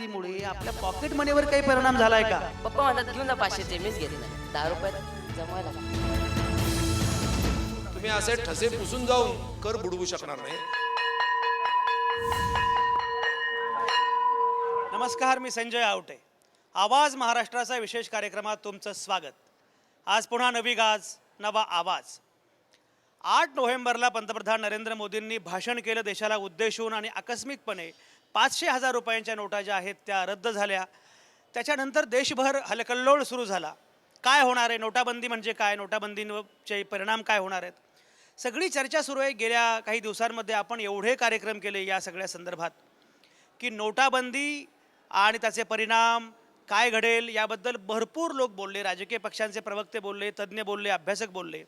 नोटाबंदीमुळे आपल्या पॉकेट मनीवर काही परिणाम झालाय का? पप्पा म्हणतात घेऊन जा 500चे, मीच घेतले नाही. 10 रुपयात जमवायला लागले. तुम्ही असे ठसे पुसून जाऊन कर बुडवू शकणार नाही. नमस्कार, मी संजय आवटे. आवाज महाराष्ट्राचा विशेष कार्यक्रमात तुमचं स्वागत. आज पुन्हा नवी गाज, नवा आवाज. 8 नोव्हेंबरला पंतप्रधान नरेंद्र मोदींनी भाषण केलं देशाला उद्देशून आणि आकस्मिकपणे 500,000 रुपयांच्या नोटा ज्या आहेत त्या रद्द झाल्या. त्याच्यानंतर देशभर हलकल्लोळ सुरू झाला. काय होणार आहे? नोटाबंदी म्हणजे काय? नोटाबंदीचे परिणाम काय होणार आहेत? सगळी चर्चा सुरू आहे. गेल्या काही दिवसांमध्ये आपण एवढे कार्यक्रम केले या सगळ्या संदर्भात की नोटाबंदी आणि त्याचे परिणाम काय घडेल याबद्दल भरपूर लोक बोलले. राजकीय पक्षांचे प्रवक्ते बोलले, तज्ज्ञ बोलले, अभ्यासक बोलले.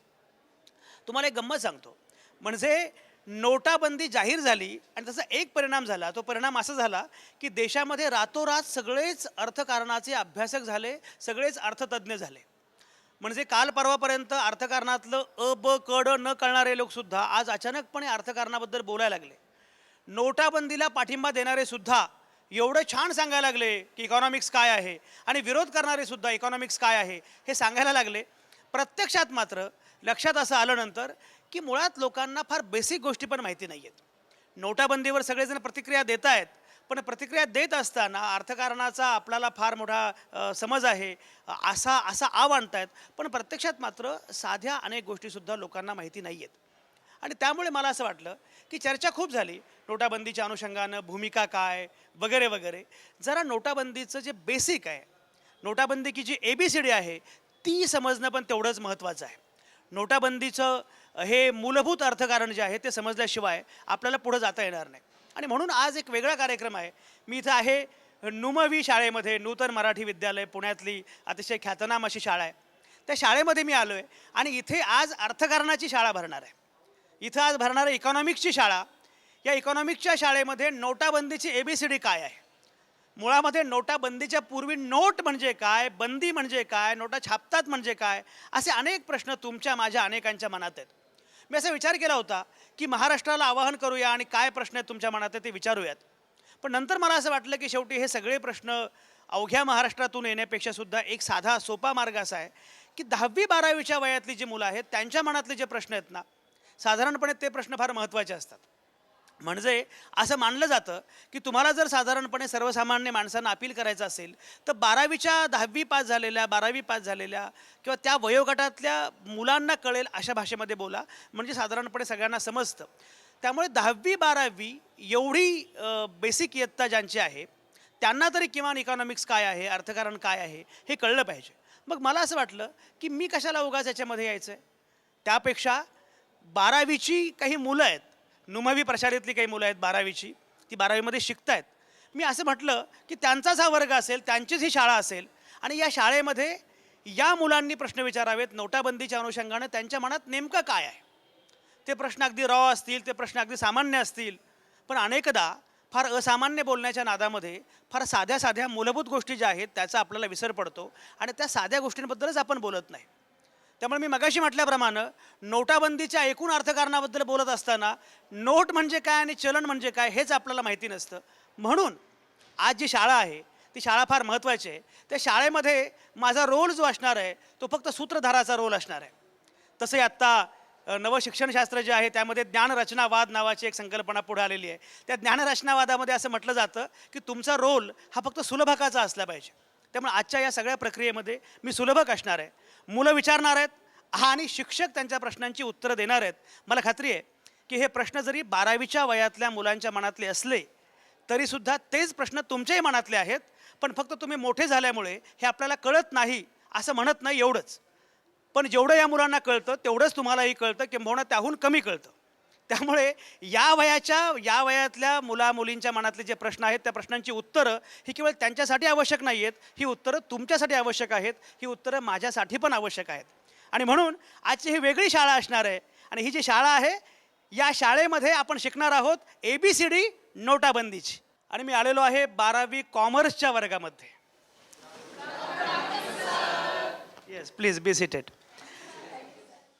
तुम्हाला एक गंमत सांगतो. म्हणजे नोटाबंदी जाहीर झाली आणि त्याचा एक परिणाम झाला. तो परिणाम असा झाला की देशामध्ये रातोरात सगळेच अर्थकारणाचे अभ्यासक झाले, सगळेच अर्थतज्ज्ञ झाले. म्हणजे काल परवापर्यंत अर्थकारणातलं अ ब क ड न कळणारे लोकसुद्धा आज अचानकपणे अर्थकारणाबद्दल बोलायला लागले. नोटाबंदीला पाठिंबा देणारे सुद्धा एवढं छान सांगायला लागले की इकॉनॉमिक्स काय आहे, आणि विरोध करणारे सुद्धा इकॉनॉमिक्स काय आहे हे सांगायला लागले. प्रत्यक्षात मात्र लक्षात असं आलं नंतर की मुळात लोकांना फार बेसिक गोष्टी पण माहिती नाही आहेत. नोटाबंदीवर सगळेजण प्रतिक्रिया देत आहेत, पण प्रतिक्रिया देत असताना अर्थकारणाचा आपल्याला फार मोठा समज आहे असा आव आणतायत, पण प्रत्यक्षात मात्र साध्या अनेक गोष्टीसुद्धा लोकांना माहिती नाही आहेत. आणि त्यामुळे मला असं वाटलं की चर्चा खूप झाली नोटाबंदीच्या अनुषंगानं, भूमिका काय वगैरे वगैरे. जरा नोटाबंदीचं जे बेसिक आहे, नोटाबंदी जी ABCD आहे ती समजणं पण तेवढंच महत्त्वाचं आहे. नोटाबंदीचं हे मूलभूत अर्थकारण जे आहे ते समजल्याशिवाय आपल्याला पुढं जाता येणार नाही. आणि म्हणून आज एक वेगळा कार्यक्रम आहे. मी इथं आहे नुमवी शाळेमध्ये, नूतन मराठी विद्यालय, पुण्यातली अतिशय ख्यातनाम अशी शाळा आहे. त्या शाळेमध्ये मी आलो आहे आणि इथे आज अर्थकारणाची शाळा भरणार आहे. इथं आज भरणार आहे इकॉनॉमिक्सची शाळा. या इकॉनॉमिक्सच्या शाळेमध्ये नोटाबंदीची ABCD काय आहे, मुळामध्ये नोटाबंदीच्या पूर्वी नोट म्हणजे काय, बंदी म्हणजे काय, नोटा छापतात म्हणजे काय, असे अनेक प्रश्न तुमच्या माझ्या अनेकांच्या मनात आहेत. मी असा विचार केला होता की महाराष्ट्राला आवाहन करूया आणि काय प्रश्न आहेत तुमच्या मनात ते विचारूयात. पण नंतर मला असं वाटलं की शेवटी हे सगळे प्रश्न अवघ्या महाराष्ट्रातून येण्यापेक्षा सुद्धा एक साधा सोपा मार्ग असा आहे की 10वी-12वीच्या वयातली जी मुलं आहेत त्यांच्या मनातले जे प्रश्न आहेत ना, साधारणपणे ते प्रश्न फार महत्त्वाचे असतात. म्हणजे असं मानलं जातं की तुम्हाला जर साधारणपणे सर्वसामान्य माणसांना अपील करायचं असेल तर 12वीच्या 10वी पास झालेल्या, 12वी पास झालेल्या किंवा त्या वयोगटातल्या मुलांना कळेल अशा भाषेमध्ये बोला, म्हणजे साधारणपणे सगळ्यांना समजतं. त्यामुळे 10वी-12वी एवढी बेसिक इयत्ता ज्यांची आहे त्यांना तरी किमान इकॉनॉमिक्स काय आहे, अर्थकारण काय आहे हे कळलं पाहिजे. मग मला असं वाटलं की मी कशाला उगाच याच्यामध्ये यायचं आहे. त्यापेक्षा 12वीची काही मुलं आहेत, नुमवी प्रशालेतली काही मुलं आहेत 12वीची, ती 12वीमध्ये शिकत आहेत. मी असं म्हटलं की त्यांचाच हा वर्ग असेल, त्यांचीच ही शाळा असेल आणि या शाळेमध्ये या मुलांनी प्रश्न विचारावेत नोटाबंदीच्या अनुषंगानं त्यांच्या मनात नेमकं काय आहे. ते प्रश्न अगदी रॉ असतील, ते प्रश्न अगदी सामान्य असतील, पण अनेकदा फार असामान्य बोलण्याच्या नादामध्ये फार साध्या साध्या मूलभूत गोष्टी ज्या आहेत त्याचा आपल्याला विसर पडतो आणि त्या साध्या गोष्टींबद्दलच आपण बोलत नाही. त्यामुळे मी मगाशी म्हटल्याप्रमाणे नोटाबंदीच्या एकूण अर्थकारणाबद्दल बोलत असताना नोट म्हणजे काय आणि चलन म्हणजे काय हेच आपल्याला माहिती नसतं. म्हणून आज जी शाळा आहे ती शाळा फार महत्त्वाची आहे. त्या शाळेमध्ये माझा रोल जो असणार आहे तो फक्त सूत्रधाराचा रोल असणार आहे. तसे आत्ता नवं शिक्षणशास्त्र जे आहे त्यामध्ये ज्ञानरचनावाद नावाची एक संकल्पना पुढे आलेली आहे. त्या ज्ञानरचनावादामध्ये असं म्हटलं जातं की तुमचा रोल हा फक्त सुलभकाचा असला पाहिजे. त्यामुळे आजच्या या सगळ्या प्रक्रियेमध्ये मी सुलभक असणार आहे. मुलं विचारणार आहेत आणि शिक्षक त्यांच्या प्रश्नांची उत्तरं देणार आहेत. मला खात्री आहे की हे प्रश्न जरी 12वीच्या वयातल्या मुलांच्या मनातले असले तरीसुद्धा तेच प्रश्न तुमच्याही मनातले आहेत, पण फक्त तुम्ही मोठे झाल्यामुळे हे आपल्याला कळत नाही असं म्हणत नाही एवढंच. पण जेवढं या मुलांना कळतं तेवढंच तुम्हालाही कळतं, किंबहुना त्याहून कमी कळतं. त्यामुळे या वयातल्या मुलींच्या मनातले जे प्रश्न आहेत त्या प्रश्नांची उत्तरं ही केवळ त्यांच्यासाठी आवश्यक नाही आहेत, ही उत्तरं तुमच्यासाठी आवश्यक आहेत, ही उत्तरं माझ्यासाठी पण आवश्यक आहेत. आणि म्हणून आजची ही वेगळी शाळा असणार आहे. आणि ही जी शाळा आहे या शाळेमध्ये आपण शिकणार आहोत ABCD नोटाबंदीची. आणि मी आलेलो आहे 12वी कॉमर्सच्या वर्गामध्ये. Yes, please be seated.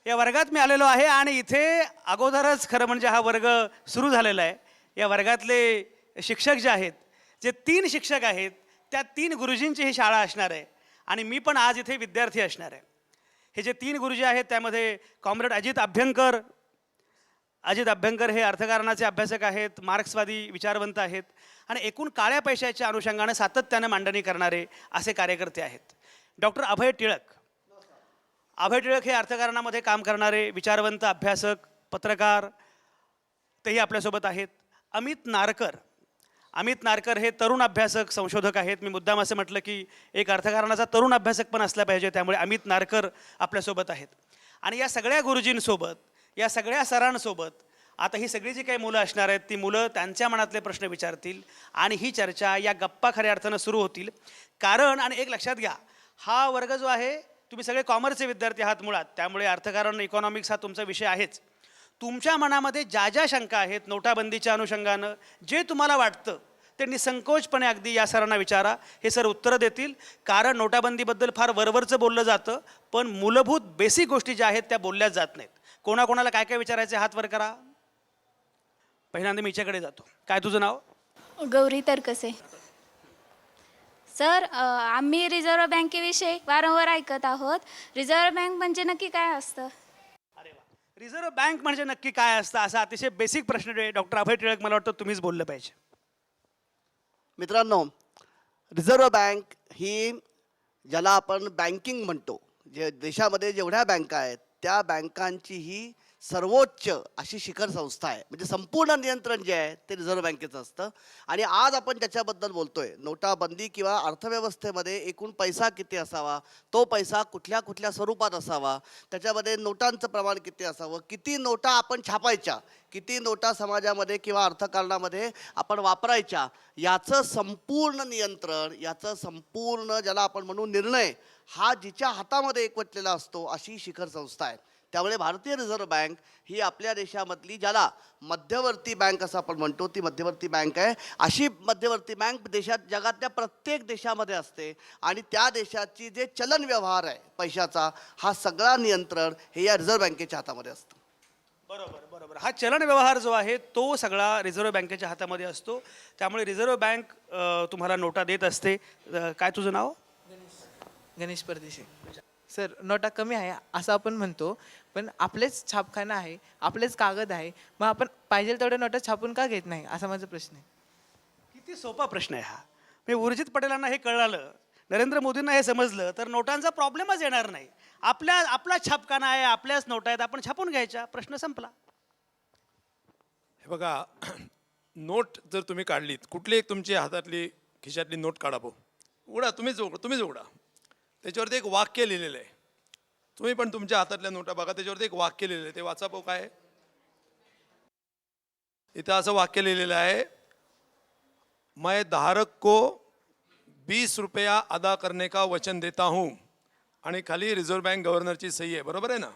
या वर्गात मी आलेलो आहे आणि इथे अगोदरच खरं म्हणजे हा वर्ग सुरू झालेला आहे. या वर्गातले शिक्षक जे आहेत जे 3 शिक्षक आहेत त्या 3 गुरुजींची ही शाळा असणार आहे आणि मी पण आज इथे विद्यार्थी असणार आहे. हे जे 3 गुरुजी आहेत त्यामध्ये कॉम्रेड अजित अभ्यंकर हे अर्थकारणाचे अभ्यासक आहेत, मार्क्सवादी विचारवंत आहेत आणि एकूण काळ्या पैशाच्या अनुषंगाने सातत्याने मांडणी करणारे असे कार्यकर्ते आहेत. डॉक्टर अभय टिळक हे अर्थकारणामध्ये काम करणारे विचारवंत अभ्यासक, पत्रकार, तेही आपल्यासोबत आहेत. अमित नारकर हे तरुण अभ्यासक, संशोधक आहेत. मी मुद्दाम असं म्हटलं की एक अर्थकारणाचा तरुण अभ्यासक पण असला पाहिजे, त्यामुळे अमित नारकर आपल्यासोबत आहेत. आणि या सगळ्या गुरुजींसोबत, या सगळ्या सरांसोबत आता ही सगळी जी काही मुलं असणार आहेत ती मुलं त्यांच्या मनातले प्रश्न विचारतील आणि ही चर्चा, या गप्पा खऱ्या अर्थानं सुरू होतील. कारण आणि एक लक्षात घ्या, हा वर्ग जो आहे तुम्ही सगळे कॉमर्सचे विद्यार्थी आहात मुळात, त्यामुळे अर्थकारण, इकॉनॉमिक्स हा तुमचा विषय आहेच. तुमच्या मनामध्ये ज्या शंका आहेत नोटाबंदीच्या अनुषंगानं, जे तुम्हाला वाटतं ते निसंकोचपणे अगदी या सरांना विचारा. हे सर उत्तरं देतील. कारण नोटाबंदीबद्दल फार वरवरचं बोललं जातं, पण मूलभूत बेसिक गोष्टी ज्या आहेत त्या बोलल्याच जात नाहीत. कोणाकोणाला काय काय विचारायचे हात वर करा. पहिल्यांदा मी हिच्याकडे जातो. काय तुझं नाव? गौरी तरकसे. सर, आम्ही रिझर्व्ह बँकेविषयी वारंवार ऐकत आहोत. रिझर्व्ह बँक म्हणजे नक्की काय असतं? अरे वा, रिझर्व्ह बँक म्हणजे नक्की काय असतं असा अतिशय बेसिक प्रश्न डॉक्टर अभय टिळक मला वाटतं तुम्हीच बोललं पाहिजे. मित्रांनो, रिझर्व्ह बँक ही ज्याला आपण बँकिंग म्हणतो, जे देशामध्ये जेवढ्या बँका आहेत त्या बँकांची ही सर्वोच्च अशी शिखर संस्था आहे. म्हणजे संपूर्ण नियंत्रण जे आहे ते रिझर्व्ह बँकेचं असतं. आणि आज आपण त्याच्याबद्दल बोलतोय. नोटाबंदी किंवा अर्थव्यवस्थेमध्ये एकूण पैसा किती असावा, तो पैसा कुठल्या कुठल्या स्वरूपात असावा, त्याच्यामध्ये नोटांचं प्रमाण किती असावं, किती नोटा आपण छापायच्या, किती नोटा समाजामध्ये किंवा अर्थकारणामध्ये आपण वापरायच्या, याचं संपूर्ण नियंत्रण, याचं संपूर्ण ज्याला आपण म्हणू निर्णय, हा जिच्या हातामध्ये एकवटलेला असतो अशी शिखर संस्था आहे. त्यामुळे भारतीय रिझर्व्ह बँक ही आपल्या देशामधली, ज्याला मध्यवर्ती बँक असं आपण म्हणतो, ती मध्यवर्ती बँक आहे. अशी मध्यवर्ती बँक जगातल्या प्रत्येक देशामध्ये असते आणि त्या देशाची जे चलन व्यवहार आहे पैशाचा, हा सगळा नियंत्रण हे या रिझर्व्ह बँकेच्या हातामध्ये असतं. बरोबर. हा चलन व्यवहार जो आहे तो सगळा रिझर्व्ह बँकेच्या हातामध्ये असतो. त्यामुळे रिझर्व्ह बँक तुम्हाला नोटा देत असते. काय तुझं नाव? गणेश परदेशी. सर, नोटा कमी आहे असं आपण म्हणतो, पण आपलेच छापखाना आहे, आपलेच कागद आहे, मग आपण पाहिजे तेवढ्या नोटा छापून का घेत नाही, असा माझा प्रश्न आहे. किती सोपा प्रश्न आहे हा. म्हणजे उर्जित पटेलांना हे कळालं, नरेंद्र मोदींना हे समजलं, तर नोटांचा प्रॉब्लेमच येणार नाही. आपला छापखाना आहे, आपल्याच नोटा आहेत, आपण छापून घ्यायच्या, प्रश्न संपला. हे बघा, नोट जर तुम्ही काढलीत, कुठली एक तुमची हातातली खिशातली नोट काढा, उघडा, तुम्हीच उघडा. त्याच्यावरती एक वाक्य लिहिलेलं आहे. तुम्ही पण तुमच्या हातातल्या नोटा बघा, त्याच्यावरती एक वाक्य लिहिलेलं आहे. ते वाचा काय? इथं असं वाक्य लिहिलेलं आहे, मैं धारक को 20 रुपया अदा करने का वचन देता हूँ. आणि खाली रिझर्व्ह बँक गव्हर्नरची सही आहे. बरोबर आहे ना?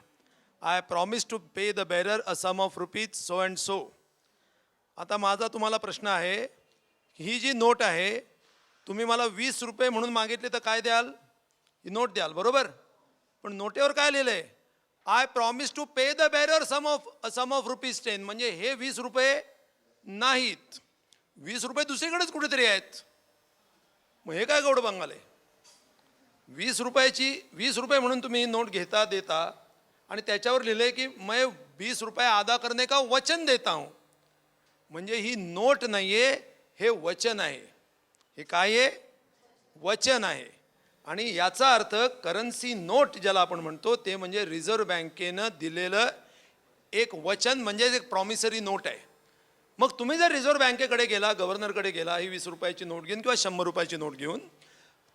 I promise to pay the bearer a sum of rupees so and so. आता माझा तुम्हाला प्रश्न आहे, ही जी नोट आहे, तुम्ही मला 20 रुपये म्हणून मागितले तर काय द्याल? ही नोट द्याल, बरोबर? पण नोटेवर काय लिहिलं आहे? I promise to pay the bearer sum of rupees 10. म्हणजे हे 20 रुपये नाहीत, 20 रुपये दुसरीकडेच कुठेतरी आहेत. मग हे काय गौड बंगाल आहे? 20 रुपये म्हणून तुम्ही नोट घेता देता आणि त्याच्यावर लिहिलंय की मैं 20 रुपये अदा करने का वचन देता हूं. म्हणजे ही नोट नाहीये, हे वचन आहे. हे काय आहे? वचन आहे. आणि याचा अर्थ करन्सी नोट ज्याला आपण म्हणतो ते म्हणजे रिझर्व्ह बँकेनं दिलेलं एक वचन, म्हणजे एक प्रॉमिसरी नोट आहे. मग तुम्ही जर रिझर्व्ह बँकेकडे गेला, गव्हर्नरकडे गेला, ही 20 रुपयाची नोट घेऊन किंवा 100 रुपयाची नोट घेऊन,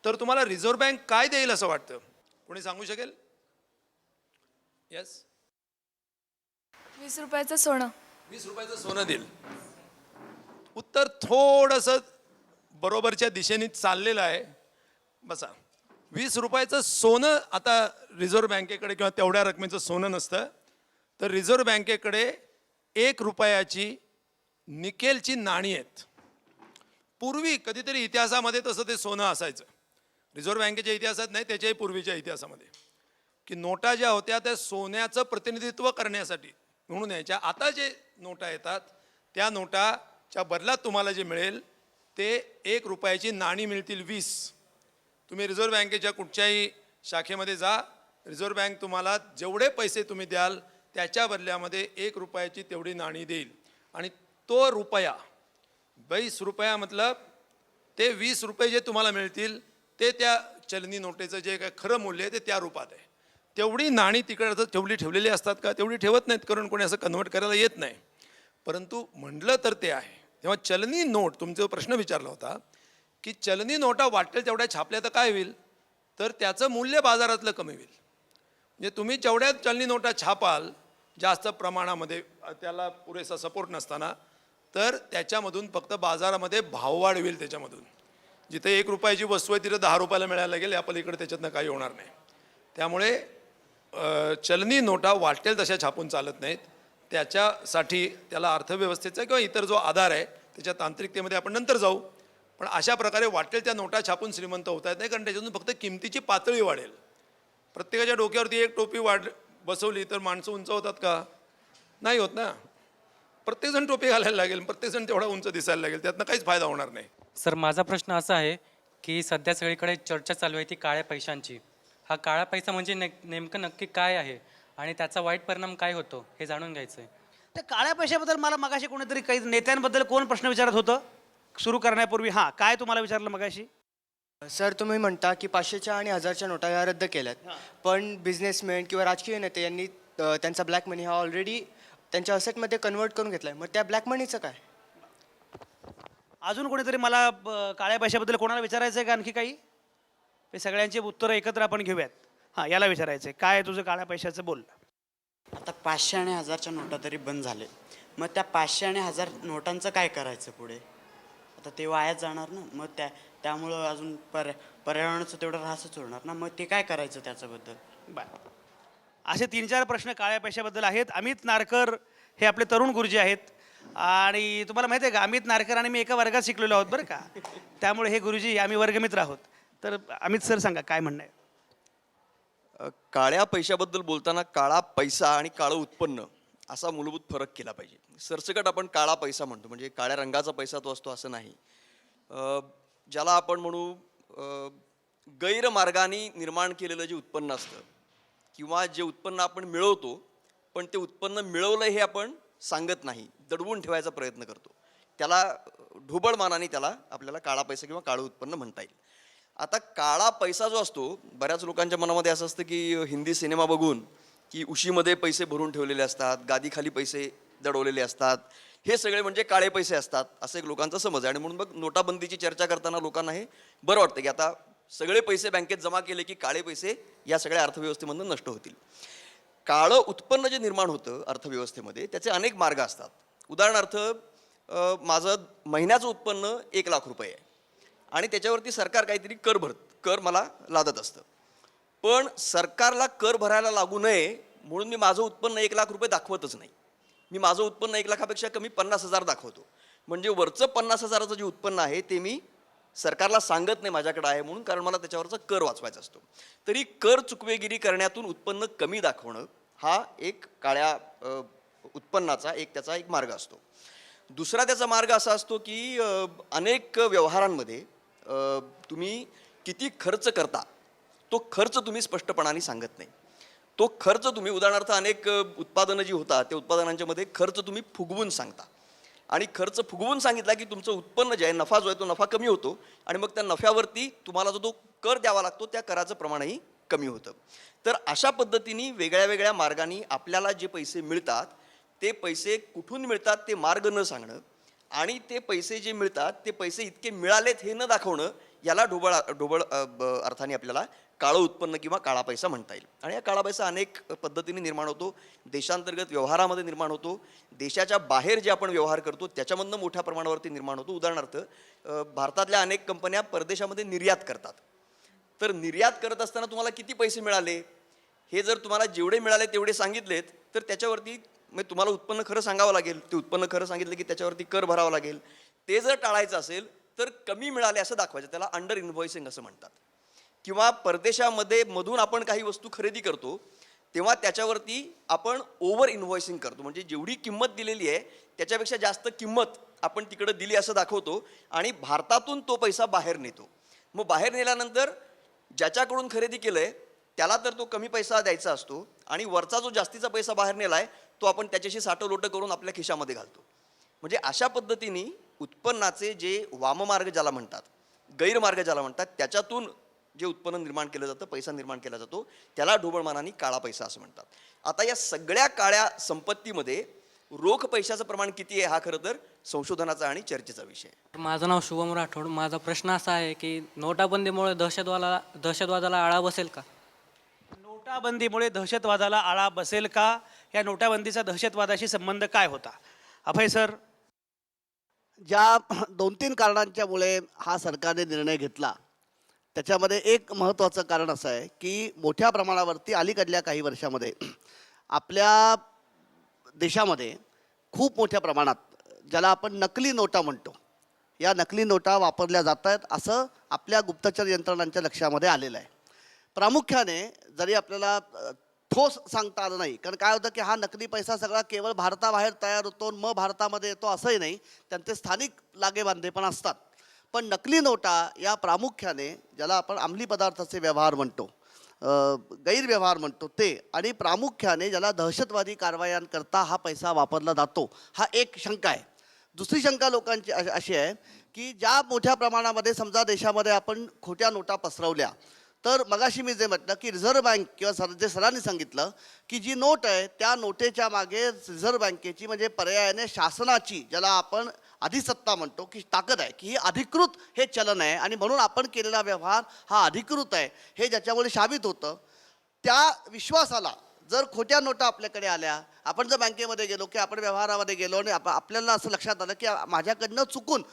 तर तुम्हाला रिझर्व्ह बँक काय देईल असं वाटतं? कोणी सांगू शकेल? येस? 20 रुपयाचं सोनं. 20 रुपयाचं सोनं देईल. उत्तर थोडंसं बरोबरच्या दिशेने चाललेलं आहे. बसा, 20 रुपयाचं सोनं आता रिझर्व्ह बँकेकडे किंवा तेवढ्या रकमेचं सोनं नसतं, तर रिझर्व्ह बँकेकडे 1 रुपयाची निकेलची नाणी आहेत. पूर्वी कधीतरी इतिहासामध्ये तसं ते सोनं असायचं. रिझर्व्ह बँकेच्या इतिहासात नाही, त्याच्याही पूर्वीच्या इतिहासामध्ये, की नोटा ज्या होत्या त्या सोन्याचं प्रतिनिधित्व करण्यासाठी म्हणून यायच्या. आता जे नोटा येतात त्या नोटाच्या बदल्यात तुम्हाला जे मिळेल ते 1 रुपयाची नाणी मिळतील 20. तुम्ही रिझर्व्ह बँकेच्या कुठच्याही शाखेमध्ये जा, रिझर्व्ह बँक तुम्हाला जेवढे पैसे तुम्ही द्याल त्याच्या बदल्यामध्ये 1 रुपयाची तेवढी नाणी देईल. आणि तो रुपया 22 रुपया मतलब ते 20 रुपये जे तुम्हाला मिळतील ते त्या चलनी नोटेचं जे काय खरं मूल्य आहे ते त्या रूपात आहे. तेवढी नाणी तिकडे ठेवलेली असतात का? तेवढी ठेवत नाहीत, कारण कोणी असं कन्व्हर्ट करायला येत नाही. परंतु म्हणलं तर ते आहे. तेव्हा चलनी नोट, तुमचा प्रश्न विचारला होता की चलनी नोटा वाटेल तेवढ्या छापल्या तर काय होईल, तर त्याचं मूल्य बाजारातलं कमी होईल. म्हणजे तुम्ही जेवढ्या चलनी नोटा छापाल जास्त प्रमाणामध्ये, त्याला पुरेसा सपोर्ट नसताना, तर त्याच्यामधून फक्त बाजारामध्ये भाववाढ होईल. त्याच्यामधून जिथे 1 रुपयाची वस्तू आहे तिथे 10 रुपयाला मिळायला लागेल, या पलीकडे त्याच्यातनं काही होणार नाही. त्यामुळे चलनी नोटा वाटेल तशा छापून चालत नाहीत. त्याच्यासाठी त्याला अर्थव्यवस्थेचा किंवा इतर जो आधार आहे त्याच्या तांत्रिकतेमध्ये आपण नंतर जाऊ. पण अशा प्रकारे वाटेल त्या नोटा छापून श्रीमंत होता येत नाही, कारण त्याच्यातून फक्त किमतीची पातळी वाढेल. प्रत्येकाच्या डोक्यावरती एक टोपी बसवली तर माणसं उंच होतात का? नाही होत ना. प्रत्येकजण टोपी घालायला लागेल, प्रत्येकजण तेवढा उंच दिसायला लागेल, त्यातनं काहीच फायदा होणार नाही. सर, माझा प्रश्न असा आहे की सध्या सगळीकडे चर्चा चालू आहे ती काळ्या पैशांची. हा काळा पैसा म्हणजे नेमकं नक्की काय आहे आणि त्याचा वाईट परिणाम काय होतो हे जाणून घ्यायचं आहे. त्या काळ्या पैशाबद्दल मला मगाशी कोणीतरी काही नेत्यांबद्दल कोण प्रश्न विचारत होतं सुरू करण्यापूर्वी? हां, काय तुम्हाला विचारलं मगाशी? सर, तुम्ही म्हणता की 500च्या आणि 1000च्या नोटा ह्या रद्द केल्यात, पण बिझनेसमॅन किंवा राजकीय नेते यांनी त्यांचा ब्लॅक मनी हा ऑलरेडी त्यांच्या असेटमध्ये कन्वर्ट करून घेतलाय. मग त्या ब्लॅक मनीचं काय? अजून कोणीतरी मला काळ्या पैशाबद्दल कोणाला विचारायचं आहे का आणखी काही? हे सगळ्यांची उत्तरं एकत्र आपण घेऊयात. हां, याला विचारायचं आहे, काय तुझं काळ्या पैशाचं बोल. आता 500 आणि 1000च्या नोटा तरी बंद झाले, मग त्या 500 आणि 1000 नोटांचं काय करायचं पुढे? आता ते वायाच जाणार ना. मग त्यामुळं अजून पर्यावरणाचं तेवढं ऱ्हासच होणार ना. मग ते काय करायचं त्याच्याबद्दल? बरं, असे 3-4 प्रश्न काळ्या पैशाबद्दल आहेत. अमित नारकर हे आपले तरुण गुरुजी आहेत, आणि तुम्हाला माहिती आहे का, अमित नारकर आणि मी एका वर्गात शिकलेलो आहोत बरं का. त्यामुळे हे गुरुजी आम्ही वर्गमित्र आहोत. तर अमित सर सांगा, काय म्हणणं आहे? काळ्या पैशाबद्दल बोलताना काळा पैसा आणि काळं उत्पन्न असा मूलभूत फरक केला पाहिजे. सरसकट आपण काळा पैसा म्हणतो, म्हणजे काळ्या रंगाचा पैसा तो असतो असं नाही. ज्याला आपण म्हणू गैरमार्गाने निर्माण केलेलं जे उत्पन्न असतं, किंवा जे उत्पन्न आपण मिळवतो पण ते उत्पन्न मिळवलं हे आपण सांगत नाही, दडवून ठेवायचा प्रयत्न करतो, त्याला ढोबळ मानाने त्याला आपल्याला काळा पैसा किंवा काळं उत्पन्न म्हणता येईल. आता काळा पैसा जो असतो, बऱ्याच लोकांच्या मनामध्ये असं असतं की हिंदी सिनेमा बघून की उशीमध्ये पैसे भरून ठेवलेले असतात, गादीखाली पैसे दडवलेले असतात, हे सगळे म्हणजे काळे पैसे असतात, असं एक लोकांचा समज आहे. आणि म्हणून मग नोटाबंदीची चर्चा करताना लोकांना हे बरं वाटतं की आता सगळे पैसे बँकेत जमा केले की काळे पैसे या सगळ्या अर्थव्यवस्थेमधून नष्ट होतील. काळं उत्पन्न जे निर्माण होतं अर्थव्यवस्थेमध्ये त्याचे अनेक मार्ग असतात. उदाहरणार्थ, माझं महिन्याचं उत्पन्न 1 लाख रुपये आहे आणि त्याच्यावरती सरकार काहीतरी कर मला लादत असतं, पण सरकारला कर भरायला लागू नये म्हणून मी माझं उत्पन्न 1 लाख रुपये दाखवतच नाही. मी माझं उत्पन्न 1 लाखापेक्षा कमी 50,000 दाखवतो. म्हणजे वरचं 50,000चं जे उत्पन्न आहे ते मी सरकारला सांगत नाही माझ्याकडे आहे म्हणून, कारण मला त्याच्यावरचा कर वाचवायचा असतो. तरी कर चुकवेगिरी करण्यातून उत्पन्न कमी दाखवणं हा एक काळ्या उत्पन्नाचा त्याचा एक मार्ग असतो. दुसरा त्याचा मार्ग असा असतो की अनेक व्यवहारांमध्ये तुम्ही किती खर्च करता तो खर्च तुम्ही स्पष्टपणाने सांगत नाही. तो खर्च तुम्ही, उदाहरणार्थ अनेक उत्पादनं जी होतात त्या उत्पादनांच्या मध्ये खर्च तुम्ही फुगवून सांगता, आणि खर्च फुगवून सांगितला की तुमचं उत्पन्न जे आहे, नफा जो आहे तो नफा कमी होतो, आणि मग त्या नफ्यावरती तुम्हाला जो कर द्यावा लागतो त्या कराचं प्रमाणही कमी होतं. तर अशा पद्धतीने वेगळ्या वेगळ्या मार्गाने आपल्याला जे पैसे मिळतात ते पैसे कुठून मिळतात ते मार्ग न सांगणं, आणि ते पैसे जे मिळतात ते पैसे इतके मिळालेत हे न दाखवणं, याला ढोबळ अर्थाने आपल्याला काळं उत्पन्न किंवा काळा पैसा म्हणता येईल. आणि हा काळा पैसा अनेक पद्धतीने निर्माण होतो. देशांतर्गत व्यवहारामध्ये निर्माण होतो, देशाच्या बाहेर जे आपण व्यवहार करतो त्याच्यामधनं मोठ्या प्रमाणावरती निर्माण होतो. उदाहरणार्थ, भारतातल्या अनेक कंपन्या परदेशामध्ये निर्यात करतात. तर निर्यात करत असताना तुम्हाला किती पैसे मिळाले हे जर तुम्हाला जेवढे मिळाले तेवढे सांगितलेत तर त्याच्यावरती म्हणजे तुम्हाला उत्पन्न खरं सांगावं लागेल. ते उत्पन्न खरं सांगितलं की त्याच्यावरती कर भरावा लागेल. ते जर टाळायचं असेल तर कमी मिळाले असं दाखवायचं, त्याला अंडर इन्व्हॉइसिंग असं म्हणतात. किंवा परदेशामध्ये मधून आपण काही वस्तू खरेदी करतो तेव्हा त्याच्यावरती आपण ओव्हर इन्व्हॉइसिंग करतो, म्हणजे जेवढी किंमत दिलेली आहे त्याच्यापेक्षा जास्त किंमत आपण तिकडे दिली असं दाखवतो आणि भारतातून तो पैसा बाहेर नेतो. मग बाहेर नेल्यानंतर ज्याच्याकडून खरेदी केलंय त्याला तर तो कमी पैसा द्यायचा असतो आणि वरचा जो जास्तीचा पैसा बाहेर नेलाय तो आपण त्याच्याशी साठवलोटं करून आपल्या खिशामध्ये घालतो. म्हणजे अशा पद्धतीने उत्पन्नाचे जे वाममार्ग ज्याला म्हणतात, गैरमार्ग ज्याला म्हणतात, त्याच्यातून जे उत्पन्न निर्माण केलं जातं, पैसा निर्माण केला जातो, त्याला ढोबळमानाने काळा पैसा असं म्हणतात. आता या सगळ्या काळ्या संपत्तीमध्ये रोख पैशाचं प्रमाण किती आहे हा खरं तर संशोधनाचा आणि चर्चेचा विषय आहे. माझं नाव शुभम राठोड. माझा प्रश्न असा आहे की नोटाबंदीमुळे दहशतवादाला आळा बसेल का? नोटाबंदीमुळे दहशतवादाला आळा बसेल का? या नोटाबंदीचा दहशतवादाशी संबंध काय होता? अभय सर. ज्या 2-3 कारणांच्यामुळे हा सरकारने निर्णय घेतला त्याच्यामध्ये एक महत्त्वाचं कारण असं आहे की मोठ्या प्रमाणावरती अलीकडल्या काही वर्षामध्ये आपल्या देशामध्ये खूप मोठ्या प्रमाणात ज्याला आपण नकली नोटा म्हणतो, या नकली नोटा वापरल्या जात आहेत असं आपल्या गुप्तचर यंत्रणांच्या लक्षामध्ये आलेलं आहे. प्रामुख्याने जरी आपल्याला ठोस सांगता आलं नाही, कारण काय होतं की हा नकली पैसा सगळा केवळ भारताबाहेर तयार होतो मग भारतामध्ये येतो असंही नाही, त्यांचे स्थानिक लागेबांधे पण असतात. पण नकली नोटा या प्रामुख्याने ज्याला आपण अंमली पदार्थाचे व्यवहार म्हणतो, गैरव्यवहार म्हणतो ते, आणि प्रामुख्याने ज्याला दहशतवादी कारवायांकरता हा पैसा वापरला जातो, हा एक शंका आहे. दुसरी शंका लोकांची अशी आहे की ज्या मोठ्या प्रमाणामध्ये समजा देशामध्ये आपण खोट्या नोटा पसरवल्या तर मगाशी मी जे म्हटलं की रिझर्व्ह बँक किंवा जे सरांनी सांगितलं की जी नोट आहे त्या नोटेच्या मागे रिझर्व्ह बँकेची म्हणजे पर्यायाने शासनाची ज्याला आपण अधिसत्ता म्हणतो की ताकद आहे की ही अधिकृत हे चलन आहे आणि म्हणून आपण केलेला व्यवहार हा अधिकृत आहे हे ज्याच्यामुळे साबित होतं. त्या विश्वासाला जर खोट्या नोटा आपल्याकडे आल्या, आपण जर बँकेमध्ये गेलो की आपण व्यवहारामध्ये गेलो आणि आपल्याला असं लक्षात आलं की माझ्याकडनं चुकून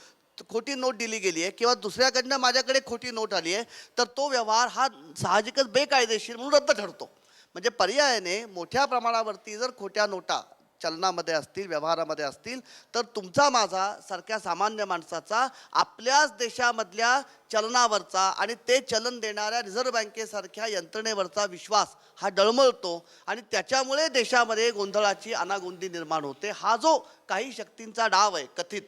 खोटी नोट दिली गेली आहे किंवा दुसऱ्याकडनं माझ्याकडे खोटी नोट आली आहे, तर तो व्यवहार हा साहजिकच बेकायदेशीर म्हणून रद्द ठरतो. म्हणजे पर्यायाने मोठ्या प्रमाणावरती जर खोट्या नोटा चलनामध्ये असतील, व्यवहारामध्ये असतील, तर तुमचा माझा सारख्या सामान्य माणसाचा आपल्याच देशामधल्या चलनावरचा आणि ते चलन देणाऱ्या रिझर्व्ह बँकेसारख्या यंत्रणेवरचा विश्वास हा डळमळतो आणि त्याच्यामुळे देशामध्ये गोंधळाची अनागोंदी निर्माण होते. हा जो काही शक्तींचा डाव आहे कथित,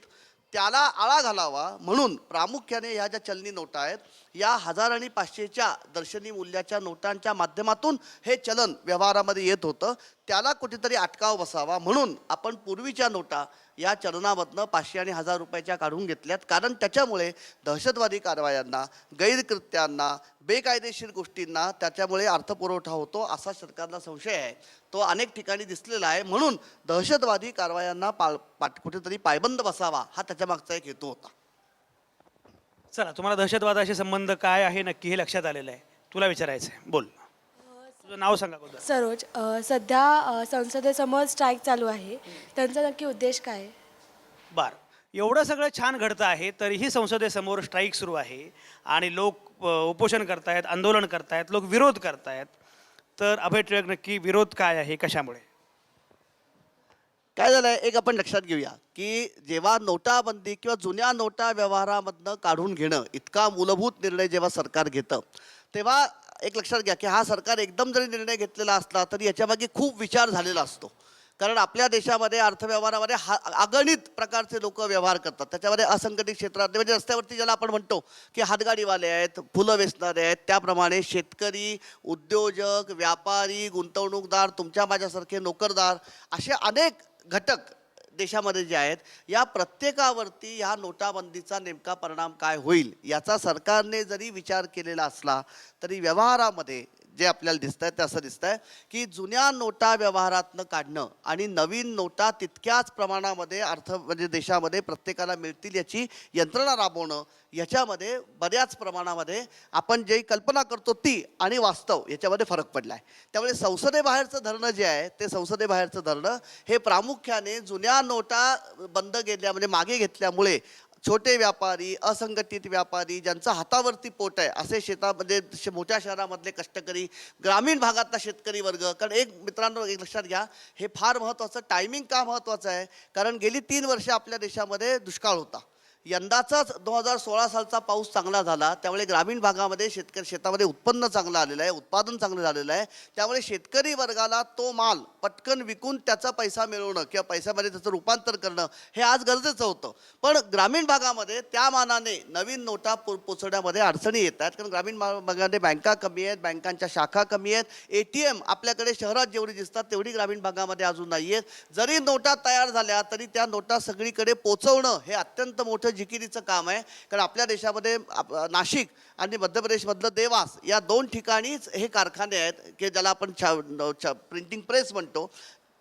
त्याला आळा घालावा म्हणून प्रामुख्याने ह्या ज्या चलनी नोटा आहेत या 1000 आणि 500च्या दर्शनी मूल्याच्या नोटांच्या माध्यमातून हे चलन व्यवहारामध्ये येत होतं. त्याला कुठेतरी अटकाव बसावा म्हणून आपण पूर्वीच्या नोटा या चलनामधनं 500 आणि 1000 रुपयाच्या काढून घेतल्यात, कारण त्याच्यामुळे दहशतवादी कारवायांना, गैरकृत्यांना, बेकायदेशीर गोष्टींना त्याच्यामुळे अर्थपुरवठा होतो असा सरकारला संशय आहे. तो अनेक ठिकाणी दिसलेला आहे. म्हणून दहशतवादी कारवायांना कुठेतरी पायबंद बसावा हा त्याच्यामागचा एक हेतू होता. चला, तुम्हाला दहशतवादाशी संबंध काय आहे नक्की हे लक्षात आलेलं आहे. तुला विचारायचं आहे, बोल. तुझं नाव सांगा अगोदर. सरोज, सध्या संसदेसमोर स्ट्राईक चालू आहे, त्यांचा नक्की उद्देश काय आहे? बरं, एवढं सगळं छान घडतं आहे तरीही संसदेसमोर स्ट्राईक सुरू आहे आणि लोक उपोषण करतायत, आंदोलन करतायत, लोक विरोध करतायत. तर अभय टिळक, नक्की विरोध काय आहे, कशामुळे? काय झालं आहे, एक आपण लक्षात घेऊया की जेव्हा नोटाबंदी किंवा जुन्या नोटा व्यवहारामधनं काढून घेणं इतका मूलभूत निर्णय जेव्हा सरकार घेतं तेव्हा एक लक्षात घ्या की हा सरकार एकदम जरी निर्णय घेतलेला असला तरी याच्यामागे खूप विचार झालेला असतो. कारण आपल्या देशामध्ये अर्थव्यवहारामध्ये अगणित प्रकारचे लोक व्यवहार करतात. त्याच्यामध्ये असंघटित क्षेत्रात म्हणजे रस्त्यावरती ज्याला आपण म्हणतो की हातगाडीवाले आहेत, फुलं वेचणारे आहेत, त्याप्रमाणे शेतकरी, उद्योजक, व्यापारी, गुंतवणूकदार, तुमच्या माझ्यासारखे नोकरदार, असे अनेक घटक देशामध्ये जे आहेत या प्रत्येकावरती ह्या नोटाबंदीचा नेमका परिणाम काय होईल याचा सरकारने जरी विचार केलेला असला तरी व्यवहारामध्ये जे आपल्याला दिसतंय ते असं दिसतंय की जुन्या नोटा व्यवहारातनं काढणं आणि नवीन नोटा तितक्याच प्रमाणामध्ये म्हणजे देशामध्ये प्रत्येकाला मिळतील याची यंत्रणा राबवणं, याच्यामध्ये बऱ्याच प्रमाणामध्ये आपण जे कल्पना करतो ती आणि वास्तव याच्यामध्ये फरक पडला आहे. त्यामुळे संसदेबाहेरचं धरणं जे आहे ते संसदेबाहेरचं धरणं हे प्रामुख्याने जुन्या नोटा बंद केल्या म्हणजे मागे घेतल्यामुळे छोटे व्यापारी, असंघटित व्यापारी, ज्यांचं हातावरती पोट आहे असे शेतामध्ये मोठ्या शहरामधले कष्टकरी, ग्रामीण भागातला शेतकरी वर्ग, कारण एक मित्रांनो एक लक्षात घ्या, हे फार महत्त्वाचं टायमिंग का महत्त्वाचं आहे, कारण गेली 3 वर्ष आपल्या देशामध्ये दुष्काळ होता. यंदाचाच 2016 सालचा पाऊस चांगला झाला, त्यामुळे ग्रामीण भागामध्ये शेतामध्ये उत्पन्न चांगलं आलेलं आहे, उत्पादन चांगलं झालेलं आहे. त्यामुळे शेतकरी वर्गाला तो माल पटकन विकून त्याचा पैसा मिळवणं किंवा पैशामध्ये त्याचं रूपांतर करणं हे आज गरजेचं होतं. पण ग्रामीण भागामध्ये त्या मानाने नवीन नोटा पोचवण्यामध्ये अडचणी येत आहेत, कारण ग्रामीण भागामध्ये बँका कमी आहेत, बँकांच्या शाखा कमी आहेत, ATM आपल्याकडे शहरात जेवढी दिसतात तेवढी ग्रामीण भागामध्ये अजून नाही आहेत. जरी नोटा तयार झाल्या तरी त्या नोटा सगळीकडे पोचवणं हे अत्यंत मोठं जिकिरीचं काम आहे. कारण आपल्या देशामध्ये नाशिक आणि मध्य प्रदेशमधलं देवास या 2 ठिकाणीच हे कारखाने आहेत की ज्याला आपण प्रिंटिंग प्रेस म्हणतो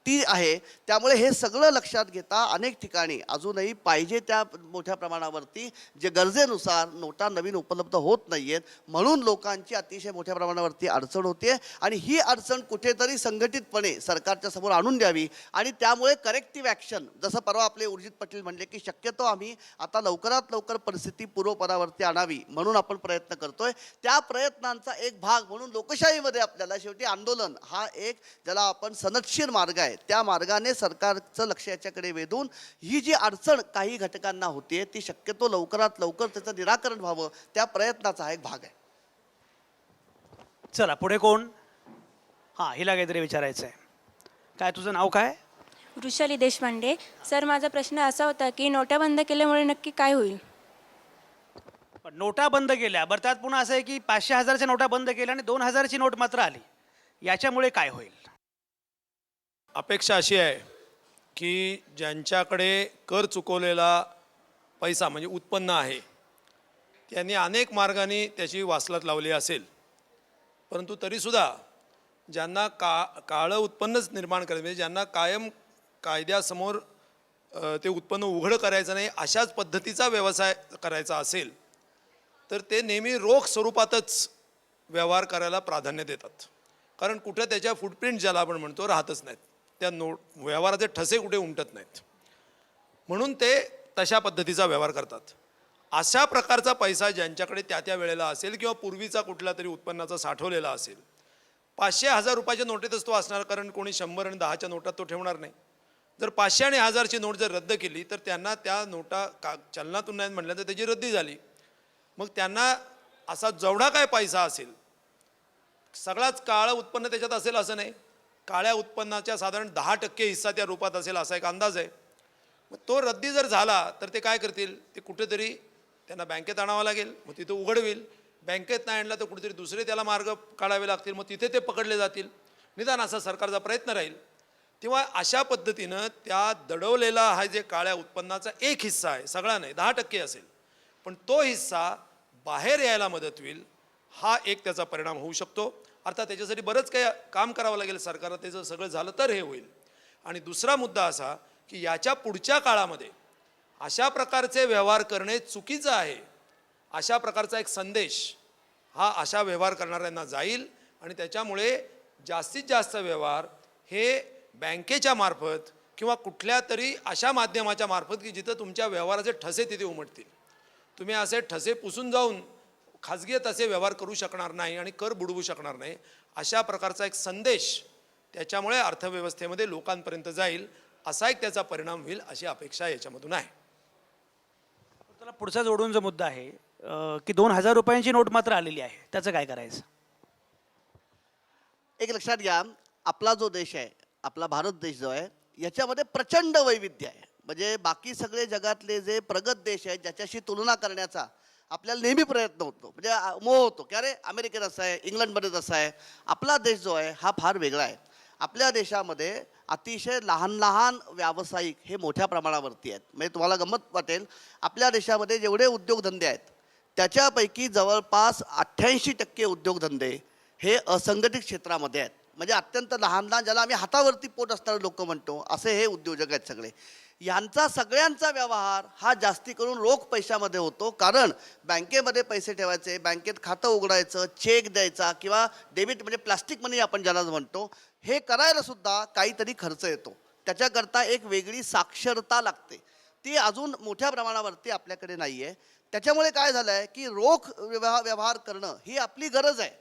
ती आहे. त्यामुळे हे सगळं लक्षात घेता अनेक ठिकाणी अजूनही पाहिजे त्या मोठ्या प्रमाणावरती जे गरजेनुसार नोटा नवीन उपलब्ध होत नाही आहेत, म्हणून लोकांची अतिशय मोठ्या प्रमाणावरती अडचण होते. आणि ही अडचण कुठेतरी संघटितपणे सरकारच्या समोर आणून द्यावी आणि त्यामुळे करेक्टिव्ह ॲक्शन, जसं परवा आपले उर्जित पटेल म्हणले की शक्यतो आम्ही आता लवकरात लवकर परिस्थिती पूर्वपदावरती आणावी म्हणून आपण प्रयत्न करतोय. त्या प्रयत्नांचा एक भाग म्हणून लोकशाहीमध्ये आपल्याला शेवटी आंदोलन हा एक ज्याला आपण सनदशीर मार्ग आहे, त्या मार्गाने सरकारचं लक्ष याच्याकडे वेधून ही जी अडचण काही घटकांना होतीये ती शक्यतो लवकरात लवकर त्याचं निराकरण व्हावं त्या प्रयत्नाचा हा एक भाग आहे. चला पुढे कोण? हां, हिला काहीतरी विचारायचं आहे. काय तुझं नाव काय? वृषाली देशपांडे. सर, माझा प्रश्न असा होता की नोटा बंद केल्यामुळे नक्की काय होईल? पण नोटा बंद केल्या, बरं त्यात पुन्हा असं आहे की 500-1000च्या नोटा बंद केल्या आणि 2000ची नोट मात्र आली. याच्यामुळे काय होईल? अपेक्षा अशी आहे की ज्यांच्याकडे कर चुकवलेला पैसा म्हणजे उत्पन्न आहे त्यांनी अनेक मार्गाने त्याची वासलात लावली असेल, परंतु तरीसुद्धा ज्यांना काळं उत्पन्नच निर्माण करायचं म्हणजे ज्यांना कायम कायद्यासमोर ते उत्पन्न उघड करायचं नाही अशाच पद्धतीचा व्यवसाय करायचा असेल तर ते नेहमी रोख स्वरूपातच व्यवहार करायला प्राधान्य देतात. कारण कुठं त्याच्या फुटप्रिंट ज्याला आपण म्हणतो राहतच नाहीत, त्या व्यवहाराचे ठसे कुठे उमटत नाहीत, म्हणून ते तशा पद्धतीचा व्यवहार करतात. अशा प्रकारचा पैसा ज्यांच्याकडे त्या वेळेला असेल किंवा पूर्वीचा कुठला तरी उत्पन्नाचा साठवलेला असेल, 500-1000 रुपयाच्या नोटेतच तो असणार, कारण कोणी 100 आणि 10च्या नोटात तो ठेवणार नाही. जर 500 आणि 1000ची नोट जर रद्द केली तर त्यांना त्या नोटा चलनातून नाही म्हटल्यानंतर त्याची रद्दी झाली. मग त्यांना असा जेवढा काय पैसा असेल सगळाच काळं उत्पन्न त्याच्यात असेल असं नाही, काळ्या उत्पन्नाच्या साधारण 10% हिस्सा त्या रूपात असेल असा एक अंदाज आहे. मग तो रद्दी जर झाला तर ते काय करतील, ते कुठेतरी त्यांना बँकेत आणावं लागेल, मग तिथं उघड होईल. बँकेत नाही आणला तर कुठेतरी दुसरे त्याला मार्ग काढावे लागतील, मग तिथे ते पकडले जातील. निदान असा सरकारचा प्रयत्न राहील. तेव्हा अशा पद्धतीनं त्या दडवलेला हा जे काळ्या उत्पन्नाचा एक हिस्सा आहे, सगळा नाही 10% असेल, पण तो हिस्सा बाहेर यायला मदत होईल, हा एक त्याचा परिणाम होऊ शकतो. अर्थात त्याच्यासाठी बरंच काही काम करावं लागेल सरकारला, त्याचं सगळं झालं तर हे होईल. आणि दुसरा मुद्दा असा की याच्या पुढच्या काळामध्ये अशा प्रकारचे व्यवहार करणे चुकीचं आहे, अशा प्रकारचा एक संदेश हा अशा व्यवहार करणाऱ्यांना जाईल आणि त्याच्यामुळे जास्तीत जास्त व्यवहार हे बँकेच्या मार्फत किंवा कुठल्या तरी अशा माध्यमाच्या मार्फत की जिथं तुमच्या व्यवहाराचे ठसे तिथे उमटतील. तुम्ही असे ठसे पुसून जाऊन खाजगीत असे व्यवहार करू शकणार नाही आणि कर बुडवू शकणार नाही. अशा प्रकारचा एक संदेश त्याच्यामुळे अर्थव्यवस्थेमध्ये लोकांपर्यंत जाईल, असा एक त्याचा परिणाम होईल अशी अपेक्षा याच्यामधून आहे. त्याला पुढचा जोडून जो मुद्दा आहे की 2000 रुपयांची नोट मात्र आलेली आहे, त्याचं काय करायचं? एक लक्षात घ्या, आपला जो देश आहे, आपला भारत देश जो आहे याच्यामध्ये प्रचंड वैविध्य आहे. म्हणजे बाकी सगळे जगातले जे प्रगत देश आहेत ज्याच्याशी तुलना करण्याचा आपल्याला नेहमी प्रयत्न होतो, म्हणजे मोह होतो की अरे अमेरिकेत असं आहे, इंग्लंडमध्ये तसं आहे. आपला देश जो आहे हा फार वेगळा आहे. आपल्या देशामध्ये अतिशय लहान लहान व्यावसायिक हे मोठ्या प्रमाणावरती आहेत. म्हणजे तुम्हाला गंमत वाटेल, आपल्या देशामध्ये जेवढे उद्योगधंदे आहेत त्याच्यापैकी जवळपास 88% उद्योगधंदे हे असंघटित क्षेत्रामध्ये आहेत. म्हणजे अत्यंत लहान लहान, ज्याला आम्ही हातावरती पोट असणारे लोक म्हणतो, असे हे उद्योजक आहेत सगळे. यांचा सगळ्यांचा व्यवहार हा जास्ती करून रोख पैशामध्ये होतो, कारण बँकेमध्ये पैसे ठेवायचे, बँकेत खातं उघडायचं, चेक द्यायचा किंवा डेबिट म्हणजे प्लास्टिक मनी आपण ज्याला म्हणतो, हे करायला सुद्धा काहीतरी खर्च येतो. त्याच्याकरता एक वेगळी साक्षरता लागते, ती अजून मोठ्या प्रमाणावरती आपल्याकडे नाही आहे. त्याच्यामुळे काय झालं आहे की रोख व्यवहार करणं ही आपली गरज आहे.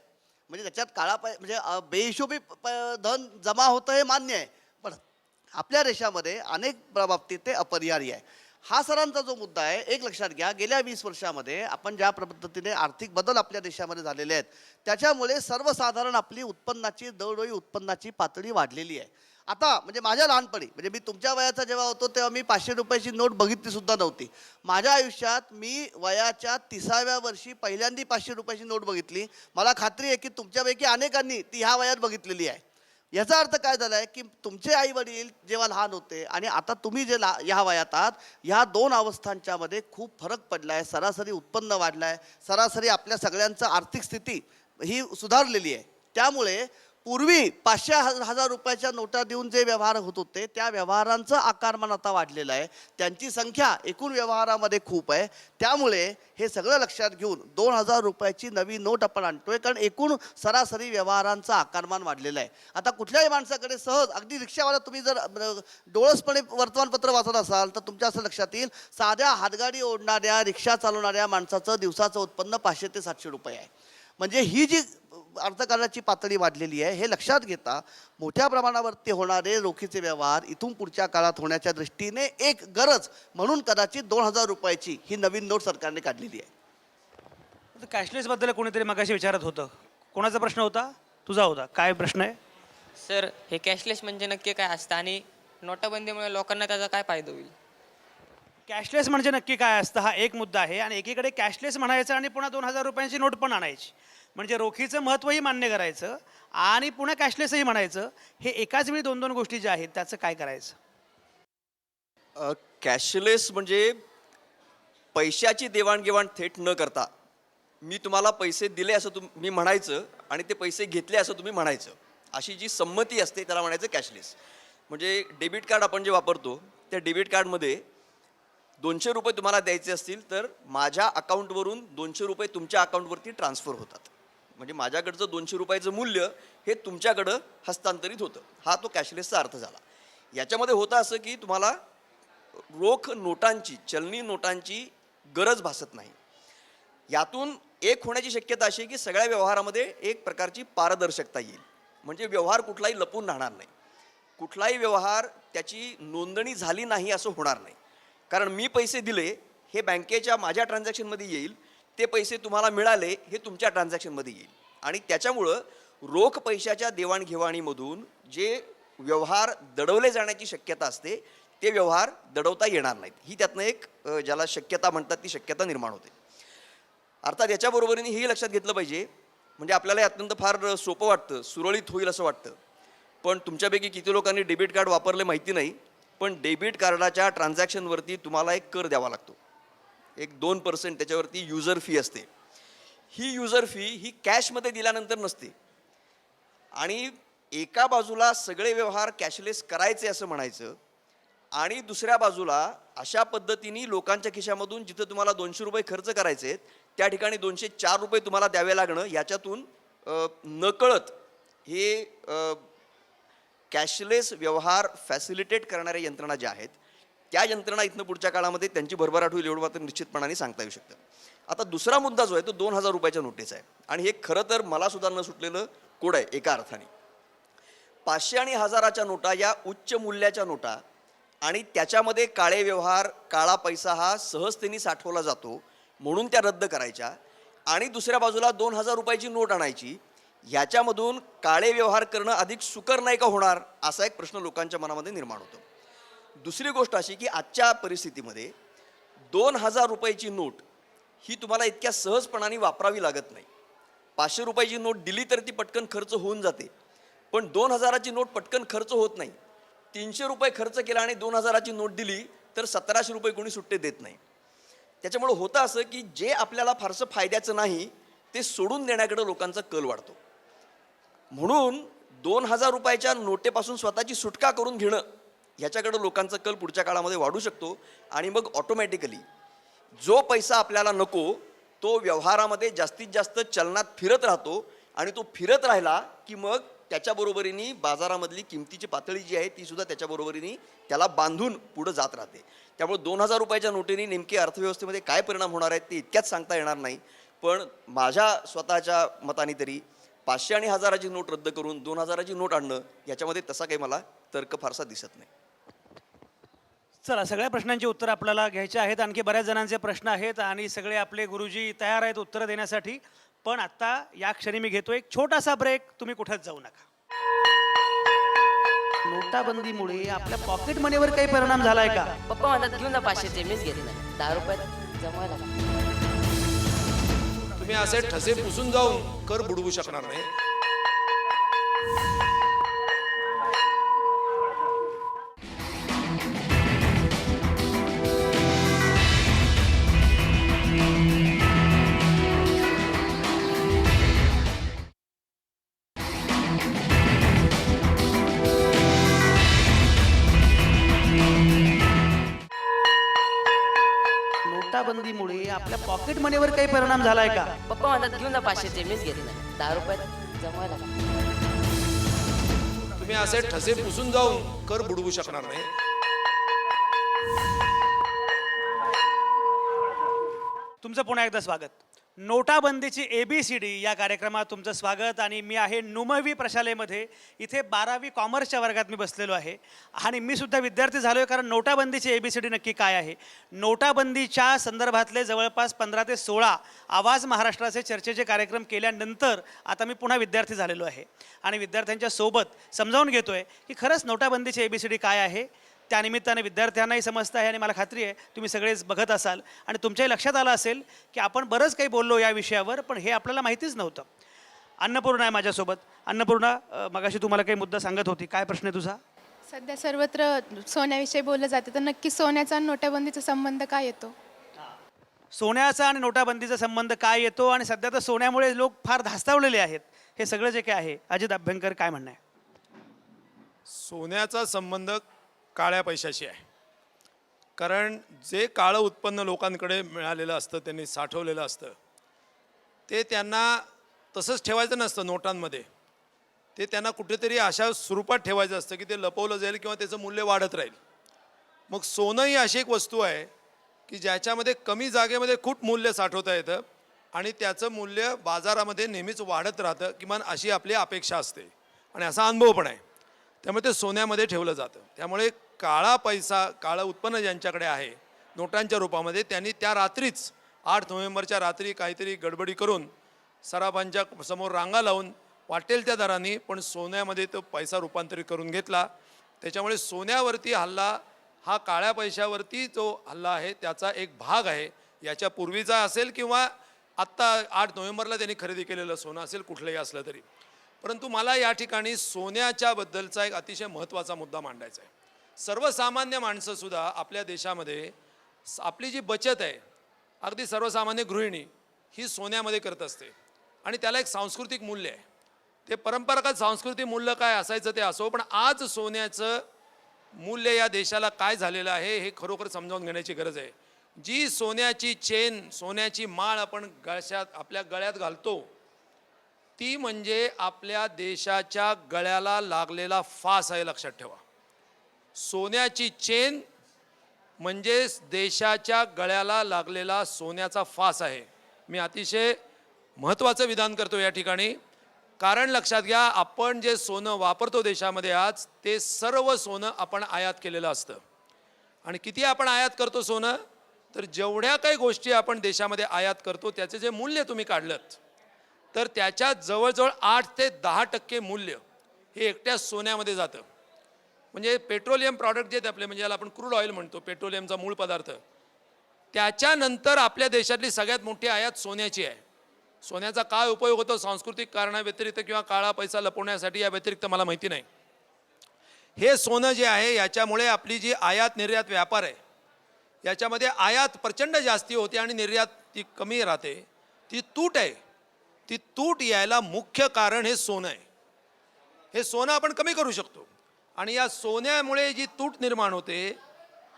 म्हणजे त्याच्यात म्हणजे बेहिशोबी धन जमा होतं हे मान्य आहे, पण आपल्या देशामध्ये अनेक बाबतीत ते अपरिहार्य आहे. हा सरांचा जो मुद्दा आहे, एक लक्षात घ्या, गेल्या 20 वर्षामध्ये आपण ज्या पद्धतीने आर्थिक बदल आपल्या देशामध्ये झालेले आहेत, त्याच्यामुळे सर्वसाधारण आपली उत्पन्नाची दरडोई उत्पन्नाची पातळी वाढलेली आहे. आता म्हणजे माझ्या लहानपणी, म्हणजे मी तुमच्या वयाचा जेव्हा होतो तेव्हा मी 500 रुपयाची नोट बघितली सुद्धा नव्हती. माझ्या आयुष्यात मी वयाच्या 30व्या वर्षी पहिल्यांदा 500 रुपयाची नोट बघितली. मला खात्री आहे की तुमच्यापैकी अनेकांनी ती ह्या वयात बघितलेली आहे. याचा अर्थ काय झाला आहे की तुमचे आई वडील जेव्हा लहान होते आणि आता तुम्ही जे ह्या वयात आहात, ह्या दोन अवस्थांच्या मध्ये खूप फरक पडला आहे. सरासरी उत्पन्न वाढलं आहे, सरासरी आपल्या सगळ्यांचं आर्थिक स्थिती ही सुधारलेली आहे. त्यामुळे पूर्वी 500,000 रुपयाच्या नोटा देऊन जे व्यवहार होत होते त्या व्यवहारांचं आकारमान आता वाढलेलं आहे. त्यांची संख्या एकूण व्यवहारामध्ये खूप आहे. त्यामुळे हे सगळं लक्षात घेऊन 2,000 रुपयाची नवी नोट आपण आणतोय, कारण एकूण सरासरी व्यवहारांचं आकारमान वाढलेलं आहे. आता कुठल्याही माणसाकडे सहज, अगदी रिक्षावाला तुम्ही जर डोळसपणे वर्तमानपत्र वाचत असाल तर तुमच्या असं लक्षात येईल, साध्या हातगाडी ओढणाऱ्या रिक्षा चालवणाऱ्या माणसाचं दिवसाचं उत्पन्न 500 ते 700 रुपये आहे. म्हणजे ही जी अर्थकारणाची पातळी वाढलेली आहे, हे लक्षात घेता मोठ्या प्रमाणावरती होणारे रोखीचे व्यवहार इथून पुढच्या काळात होण्याच्या दृष्टीने एक गरज म्हणून कदाचित 2,000 रुपयाची ही नवीन नोट सरकारने काढलेली आहे. कॅशलेसबद्दल कोणीतरी मगाशी विचारत होतं. कोणाचा प्रश्न होता? तुझा होता. काय प्रश्न आहे? सर, हे कॅशलेस म्हणजे नक्की काय असतं आणि नोटाबंदीमुळे लोकांना त्याचा काय फायदा होईल? कॅशलेस म्हणजे नक्की काय असतं हा एक मुद्दा आहे. आणि एकीकडे कॅशलेस म्हणायचं आणि पुन्हा 2,000 रुपयांची नोट पण आणायची, म्हणजे रोखीचं महत्त्वही मान्य करायचं आणि पुन्हा कॅशलेसही म्हणायचं. हे एकाच वेळी दोन दोन गोष्टी ज्या आहेत त्याचं काय करायचं? कॅशलेस म्हणजे पैशाची देवाणघेवाण थेट न करता मी तुम्हाला पैसे दिले असं मी म्हणायचं आणि ते पैसे घेतले असं तुम्ही म्हणायचं, अशी जी संमती असते त्याला म्हणायचं कॅशलेस. म्हणजे डेबिट कार्ड आपण जे वापरतो त्या डेबिट कार्डमध्ये 200 रुपये तुम्हाला द्यायचे असतील तर माझ्या अकाउंटवरून 200 रुपये तुमच्या अकाउंटवरती ट्रान्सफर होतात. म्हणजे माझ्याकडचं 200 रुपयाचं मूल्य हे तुमच्याकडं हस्तांतरित होतं. हा तो कॅशलेसचा अर्थ झाला. याच्यामध्ये होतं असं की तुम्हाला रोख नोटांची, चलनी नोटांची गरज भासत नाही. यातून एक होण्याची शक्यता अशी की सगळ्या व्यवहारामध्ये एक प्रकारची पारदर्शकता येईल. म्हणजे व्यवहार कुठलाही लपून राहणार नाही, कुठलाही व्यवहार त्याची नोंदणी झाली नाही असं होणार नाही. कारण मी पैसे दिले हे बँकेच्या माझ्या ट्रान्झॅक्शनमध्ये येईल, ते पैसे तुम्हाला मिळाले हे तुमच्या ट्रान्झॅक्शनमध्ये येईल. आणि त्याच्यामुळं रोख पैशाच्या देवाणघेवाणीमधून जे व्यवहार दडवले जाण्याची शक्यता असते ते व्यवहार दडवता येणार नाहीत. ही त्यातनं एक ज्याला शक्यता म्हणतात ती शक्यता निर्माण होते. अर्थात याच्याबरोबरीने हेही लक्षात घेतलं पाहिजे, म्हणजे आपल्याला हे अत्यंत फार सोपं वाटतं, सुरळीत होईल असं वाटतं, पण तुमच्यापैकी किती लोकांनी डेबिट कार्ड वापरले माहिती नाही, पण डेबिट कार्डाच्या ट्रान्झॅक्शनवरती तुम्हाला एक कर द्यावा लागतो, एक 2% त्याच्यावरती युजर फी असते. ही युजर फी ही कॅशमध्ये दिल्यानंतर नसते. आणि एका बाजूला सगळे व्यवहार कॅशलेस करायचे असं म्हणायचं आणि दुसऱ्या बाजूला अशा पद्धतीने लोकांच्या खिशामधून जिथं तुम्हाला 200 रुपये खर्च करायचे आहेत त्या ठिकाणी 204 रुपये तुम्हाला द्यावे लागणं, याच्यातून नकळत हे कॅशलेस व्यवहार फॅसिलिटेट करणाऱ्या यंत्रणा ज्या आहेत त्या यंत्रणा इथनं पुढच्या काळामध्ये त्यांची भरभराट होईल एवढं मात्र निश्चितपणाने सांगता येऊ शकतं. आता दुसरा मुद्दा जो आहे तो 2,000 रुपयाच्या नोटीचा आहे आणि हे खरं तर मला सुद्धा न सुटलेलं कोड आहे एका अर्थाने. 500 आणि 1000च्या नोटा या उच्च मूल्याच्या नोटा आणि त्याच्यामध्ये काळे व्यवहार, काळा पैसा हा सहजतेने साठवला जातो म्हणून त्या रद्द करायच्या आणि दुसऱ्या बाजूला 2,000 रुपयाची नोट आणायची. ह्याच्यामधून काळे व्यवहार करणं अधिक सुकर नाही का होणार असा एक प्रश्न लोकांच्या मनामध्ये निर्माण होतो. दुसरी गोष्ट अशी की आजच्या परिस्थितीमध्ये 2,000 रुपयाची नोट ही तुम्हाला इतक्या सहजपणाने वापरावी लागत नाही. 500 रुपयाची नोट दिली तर ती पटकन खर्च होऊन जाते, पण 2,000ची नोट पटकन खर्च होत नाही. 300 रुपये खर्च केला आणि 2,000ची नोट दिली तर 1700 रुपये कोणी सुट्टे देत नाही. त्याच्यामुळे होतं असं की जे आपल्याला फारसं फायद्याचं नाही ते सोडून देण्याकडे लोकांचा कल वाढतो. म्हणून 2,000 रुपयाच्या नोटेपासून स्वतःची सुटका करून घेणं ह्याच्याकडे लोकांचा कल पुढच्या काळामध्ये वाढू शकतो आणि मग ऑटोमॅटिकली जो पैसा आपल्याला नको तो व्यवहारामध्ये जास्तीत जास्त चलनात फिरत राहतो आणि तो फिरत राहिला की मग त्याच्याबरोबरीने बाजारामधली किमतीची पातळी जी आहे ती सुद्धा त्याच्याबरोबरीने त्याला बांधून पुढं जात राहते. त्यामुळे 2,000 रुपयाच्या नोटीने नेमके अर्थव्यवस्थेमध्ये काय परिणाम होणार आहेत ते इतक्याच सांगता येणार नाही, पण माझ्या स्वतःच्या मताने तरी 500 आणि 1000ची नोट रद्द करून 2,000ची नोट आणणं याच्यामध्ये तसा काही मला तर्क फारसा दिसत नाही. चला, सगळ्या प्रश्नांची उत्तरं आपल्याला घ्यायची आहेत. आणखी बऱ्याच जणांचे प्रश्न आहेत आणि सगळे आपले गुरुजी तयार आहेत उत्तरं देण्यासाठी. पण आत्ता या क्षणी मी घेतो एक छोटासा ब्रेक. तुम्ही कुठंच जाऊ नका. नोटाबंदीमुळे आपल्या पॉकेट मनीवर काही परिणाम झालाय का? पप्पा म्हणतात घेऊन जा 500चे, मीच घेतले नाही. 10 रुपयात जमवायला का? तुम्ही असे ठसे पुसून जाऊन कर बुडवू शकणार नाही. नोटाबंदीमुळे आपल्या पॉकेट मनीवर काही परिणाम झालाय का? पप्पा म्हणतात घेऊन जा 500चे, मीच घेतले नाही. 10 रुपयात जमवायला का? तुम्ही असे ठसे पुसून जाऊन कर बुडवू शकणार नाही. तुमचं पुन्हा एकदा स्वागत. नोटाबंदीची ABCD या कार्यक्रमात तुमचं स्वागत. आणि मी आहे नुमवी प्रशालेमध्ये. इथे 12वी कॉमर्सच्या वर्गात मी बसलेलो आहे आणि मी सुद्धा विद्यार्थी झालो आहे. कारण नोटाबंदीची ABCD नक्की काय आहे, नोटाबंदीच्या संदर्भातले जवळपास 15 ते 16 आवाज महाराष्ट्राचे चर्चेचे कार्यक्रम केल्यानंतर आता मी पुन्हा विद्यार्थी झालेलो आहे आणि विद्यार्थ्यांच्या सोबत समजावून घेतो आहे की खरंच नोटाबंदीची ABCD काय आहे. त्यानिमित्ताने विद्यार्थ्यांनाही समजतं आहे आणि मला खात्री आहे तुम्ही सगळेच बघत असाल आणि तुमच्याही लक्षात आलं असेल की आपण बरंच काही बोललो या विषयावर, पण हे आपल्याला माहितीच नव्हतं. अन्नपूर्णा आहे माझ्यासोबत. अन्नपूर्णा, मगाशी तुम्हाला काही मुद्दा सांगत होती. काय प्रश्न आहे तुझा? सध्या सर्वत्र सोन्याविषयी बोललं जाते, तर नक्की सोन्याचा आणि नोटाबंदीचा संबंध काय येतो? सोन्याचा आणि नोटाबंदीचा संबंध काय येतो आणि सध्या तर सोन्यामुळे लोक फार धास्तावलेले आहेत. हे सगळं जे काय आहे, अजित अभ्यंकर काय म्हणणं आहे? सोन्याचा संबंध काळ्या पैशाशी आहे. कारण जे काळं उत्पन्न लोकांकडे मिळालेलं असतं, त्यांनी साठवलेलं असतं, ते त्यांना तसंच ठेवायचं नसतं नोटांमध्ये. ते त्यांना कुठेतरी अशा स्वरूपात ठेवायचं असतं की ते लपवलं जाईल किंवा त्याचं मूल्य वाढत राहील. मग सोनं ही अशी एक वस्तू आहे की ज्याच्यामध्ये कमी जागेमध्ये खूप मूल्य साठवता येतं आणि त्याचं मूल्य बाजारामध्ये नेहमीच वाढत राहतं, किमान अशी आपली अपेक्षा असते आणि असा अनुभव पण आहे. त्यामुळे ते सोन्यामध्ये ठेवलं जातं. त्यामुळे काळा पैसा, काळं उत्पन्न ज्यांच्याकडे आहे नोटांच्या रूपामध्ये, त्यांनी त्या रात्रीच 8 नोव्हेंबरच्या रात्री काहीतरी गडबडी करून सराफांच्या समोर रांगा लावून वाटेल त्या दराने पण सोन्यामध्ये तो पैसा रूपांतरित करून घेतला. त्याच्यामुळे सोन्यावरती हल्ला हा काळ्या पैशावरती जो हल्ला आहे त्याचा एक भाग आहे. याच्या पूर्वीचा असेल किंवा आत्ता 8 नोव्हेंबरला त्यांनी खरेदी केलेलं सोनं असेल, कुठलंही असलं तरी. परंतु मला या ठिकाणी सोन्याच्याबद्दलचा एक अतिशय महत्त्वाचा मुद्दा मांडायचा आहे. सर्वसामान्य माणसंसुद्धा आपल्या देशामध्ये आपली जी बचत आहे, अगदी सर्वसामान्य गृहिणी ही सोन्यामध्ये करत असते आणि त्याला एक सांस्कृतिक मूल्य आहे. ते परंपरागत सांस्कृतिक मूल्य काय असायचं ते असो, पण आज सोन्याचं मूल्य या देशाला काय झालेलं आहे हे खरोखर समजावून घेण्याची गरज आहे. जी सोन्याची चेन, सोन्याची माळ आपण आपल्या गळ्यात घालतो, ती म्हणजे आपल्या देशाच्या गळ्याला लागलेला फास आहे, लक्षात ठेवा. सोन्याची चेन म्हणजे देशाच्या गळ्याला लागलेला सोन्याचा फास आहे. मी अतिशय महत्त्वाचं विधान करतो या ठिकाणी, कारण लक्षात घ्या, आपण जे सोनं वापरतो देशामध्ये आज, ते सर्व सोनं आपण आयात केलेलं असतं. आणि किती आपण आयात करतो सोनं, तर जेवढ्या काही गोष्टी आपण देशामध्ये आयात करतो त्याचे जे मूल्य तुम्ही काढलं तर त्याच्यात जवळजवळ 8 ते 10% मूल्य हे एकट्या सोन्यामध्ये जातं. म्हणजे पेट्रोलियम प्रॉडक्ट जे आपले, म्हणजे याला आपण क्रूड ऑइल म्हणतो, पेट्रोलियमचा मूळ पदार्थ, त्याच्यानंतर आपल्या देशातली सगळ्यात मोठी आयात सोन्याची आहे. सोन्याचा काय उपयोग होतो सांस्कृतिक कारणाव्यतिरिक्त किंवा काळा पैसा लपवण्यासाठी या व्यतिरिक्त मला माहिती नाही. हे सोनं जे आहे याच्यामुळे आपली जी आयात निर्यात व्यापार आहे याच्यामध्ये आयात प्रचंड जास्ती होते आणि निर्यात ती कमी राहते. ती तूट आहे. ती तूट यायला मुख्य कारण हे सोनं आहे. हे सोनं आपण कमी करू शकतो आणि या सोन्यामुळे जी तूट निर्माण होते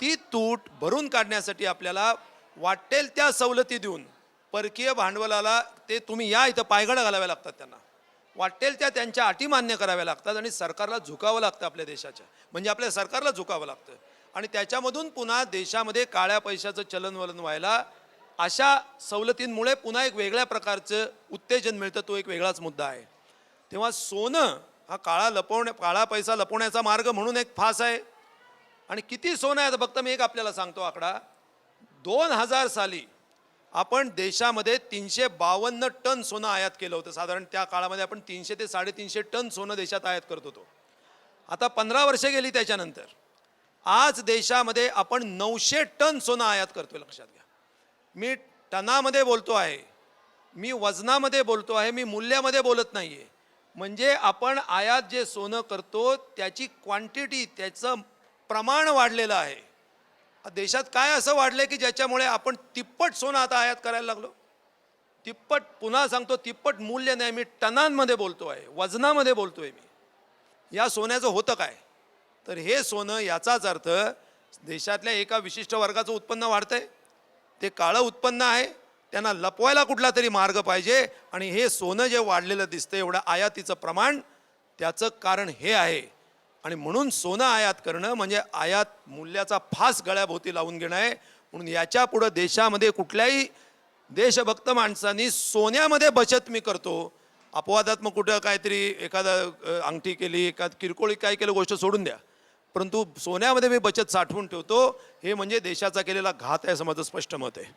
ती तूट भरून काढण्यासाठी आपल्याला वाटेल त्या सवलती देऊन परकीय भांडवलाला, ते तुम्ही या इथं पायघडा घालाव्या लागतात, त्यांना वाटेल त्या त्यांच्या अटी मान्य कराव्या लागतात आणि सरकारला झुकावं लागतं. आपल्या देशाच्या म्हणजे आपल्या सरकारला झुकावं लागतं आणि त्याच्यामधून पुन्हा देशामध्ये काळ्या पैशाचं चलनवलन व्हायला अशा सवलतींमुळे पुन्हा एक वेगळ्या प्रकारचं उत्तेजन मिळतं. तो एक वेगळाच मुद्दा आहे. तेव्हा सोनं हा काळा पैसा लपवण्याचा मार्ग म्हणून एक फास आहे. आणि किती सोनं आहे फक्त मी एक आपल्याला सांगतो आकडा. 2000 साली आपण देशामध्ये 352 टन सोनं आयात केलं होतं. साधारण त्या काळामध्ये आपण 300 ते 350 टन सोनं देशात आयात करत होतो. आता 15 वर्षे गेली त्याच्यानंतर आज देशामध्ये आपण 900 टन सोनं आयात करतोय. लक्षात घ्या, मी टनामध्ये बोलतो आहे, मी वजनामध्ये बोलतो आहे, मी मूल्यामध्ये बोलत नाही आहे. म्हणजे आपण आयात जे सोनं करतो त्याची क्वांटिटी, त्याचं प्रमाण वाढलेलं आहे. देशात काय असं वाढलंय की ज्याच्यामुळे आपण तिप्पट सोनं आता आयात करायला लागलो? तिप्पट, पुन्हा सांगतो, तिप्पट मूल्य नाही, मी टनांमध्ये बोलतो आहे, वजनामध्ये बोलतोय मी. या सोन्याचं होतं काय? तर हे सोनं, याचाच अर्थ देशातल्या एका विशिष्ट वर्गाचं उत्पन्न वाढतंय, ते काळं उत्पन्न आहे, त्यांना लपवायला कुठला तरी मार्ग पाहिजे. आणि हे सोनं जे वाढलेलं दिसतं एवढं आयातीचं प्रमाण, त्याचं कारण हे आहे. आणि म्हणून सोनं आयात करणं म्हणजे आयात मूल्याचा फास गळ्याभोवती लावून घेणं आहे. म्हणून याच्या पुढं देशामध्ये कुठल्याही देशभक्त माणसांनी सोन्यामध्ये बचत मी करतो, अपवादात्मक कुठं काहीतरी एखादा अंगठी केली, एखाद किरकोळी काय केलं गोष्ट सोडून द्या, परंतु सोन्यामध्ये मी बचत साठवून ठेवतो, हे म्हणजे देशाचा केलेला घात आहे, असं माझं स्पष्ट मत आहे.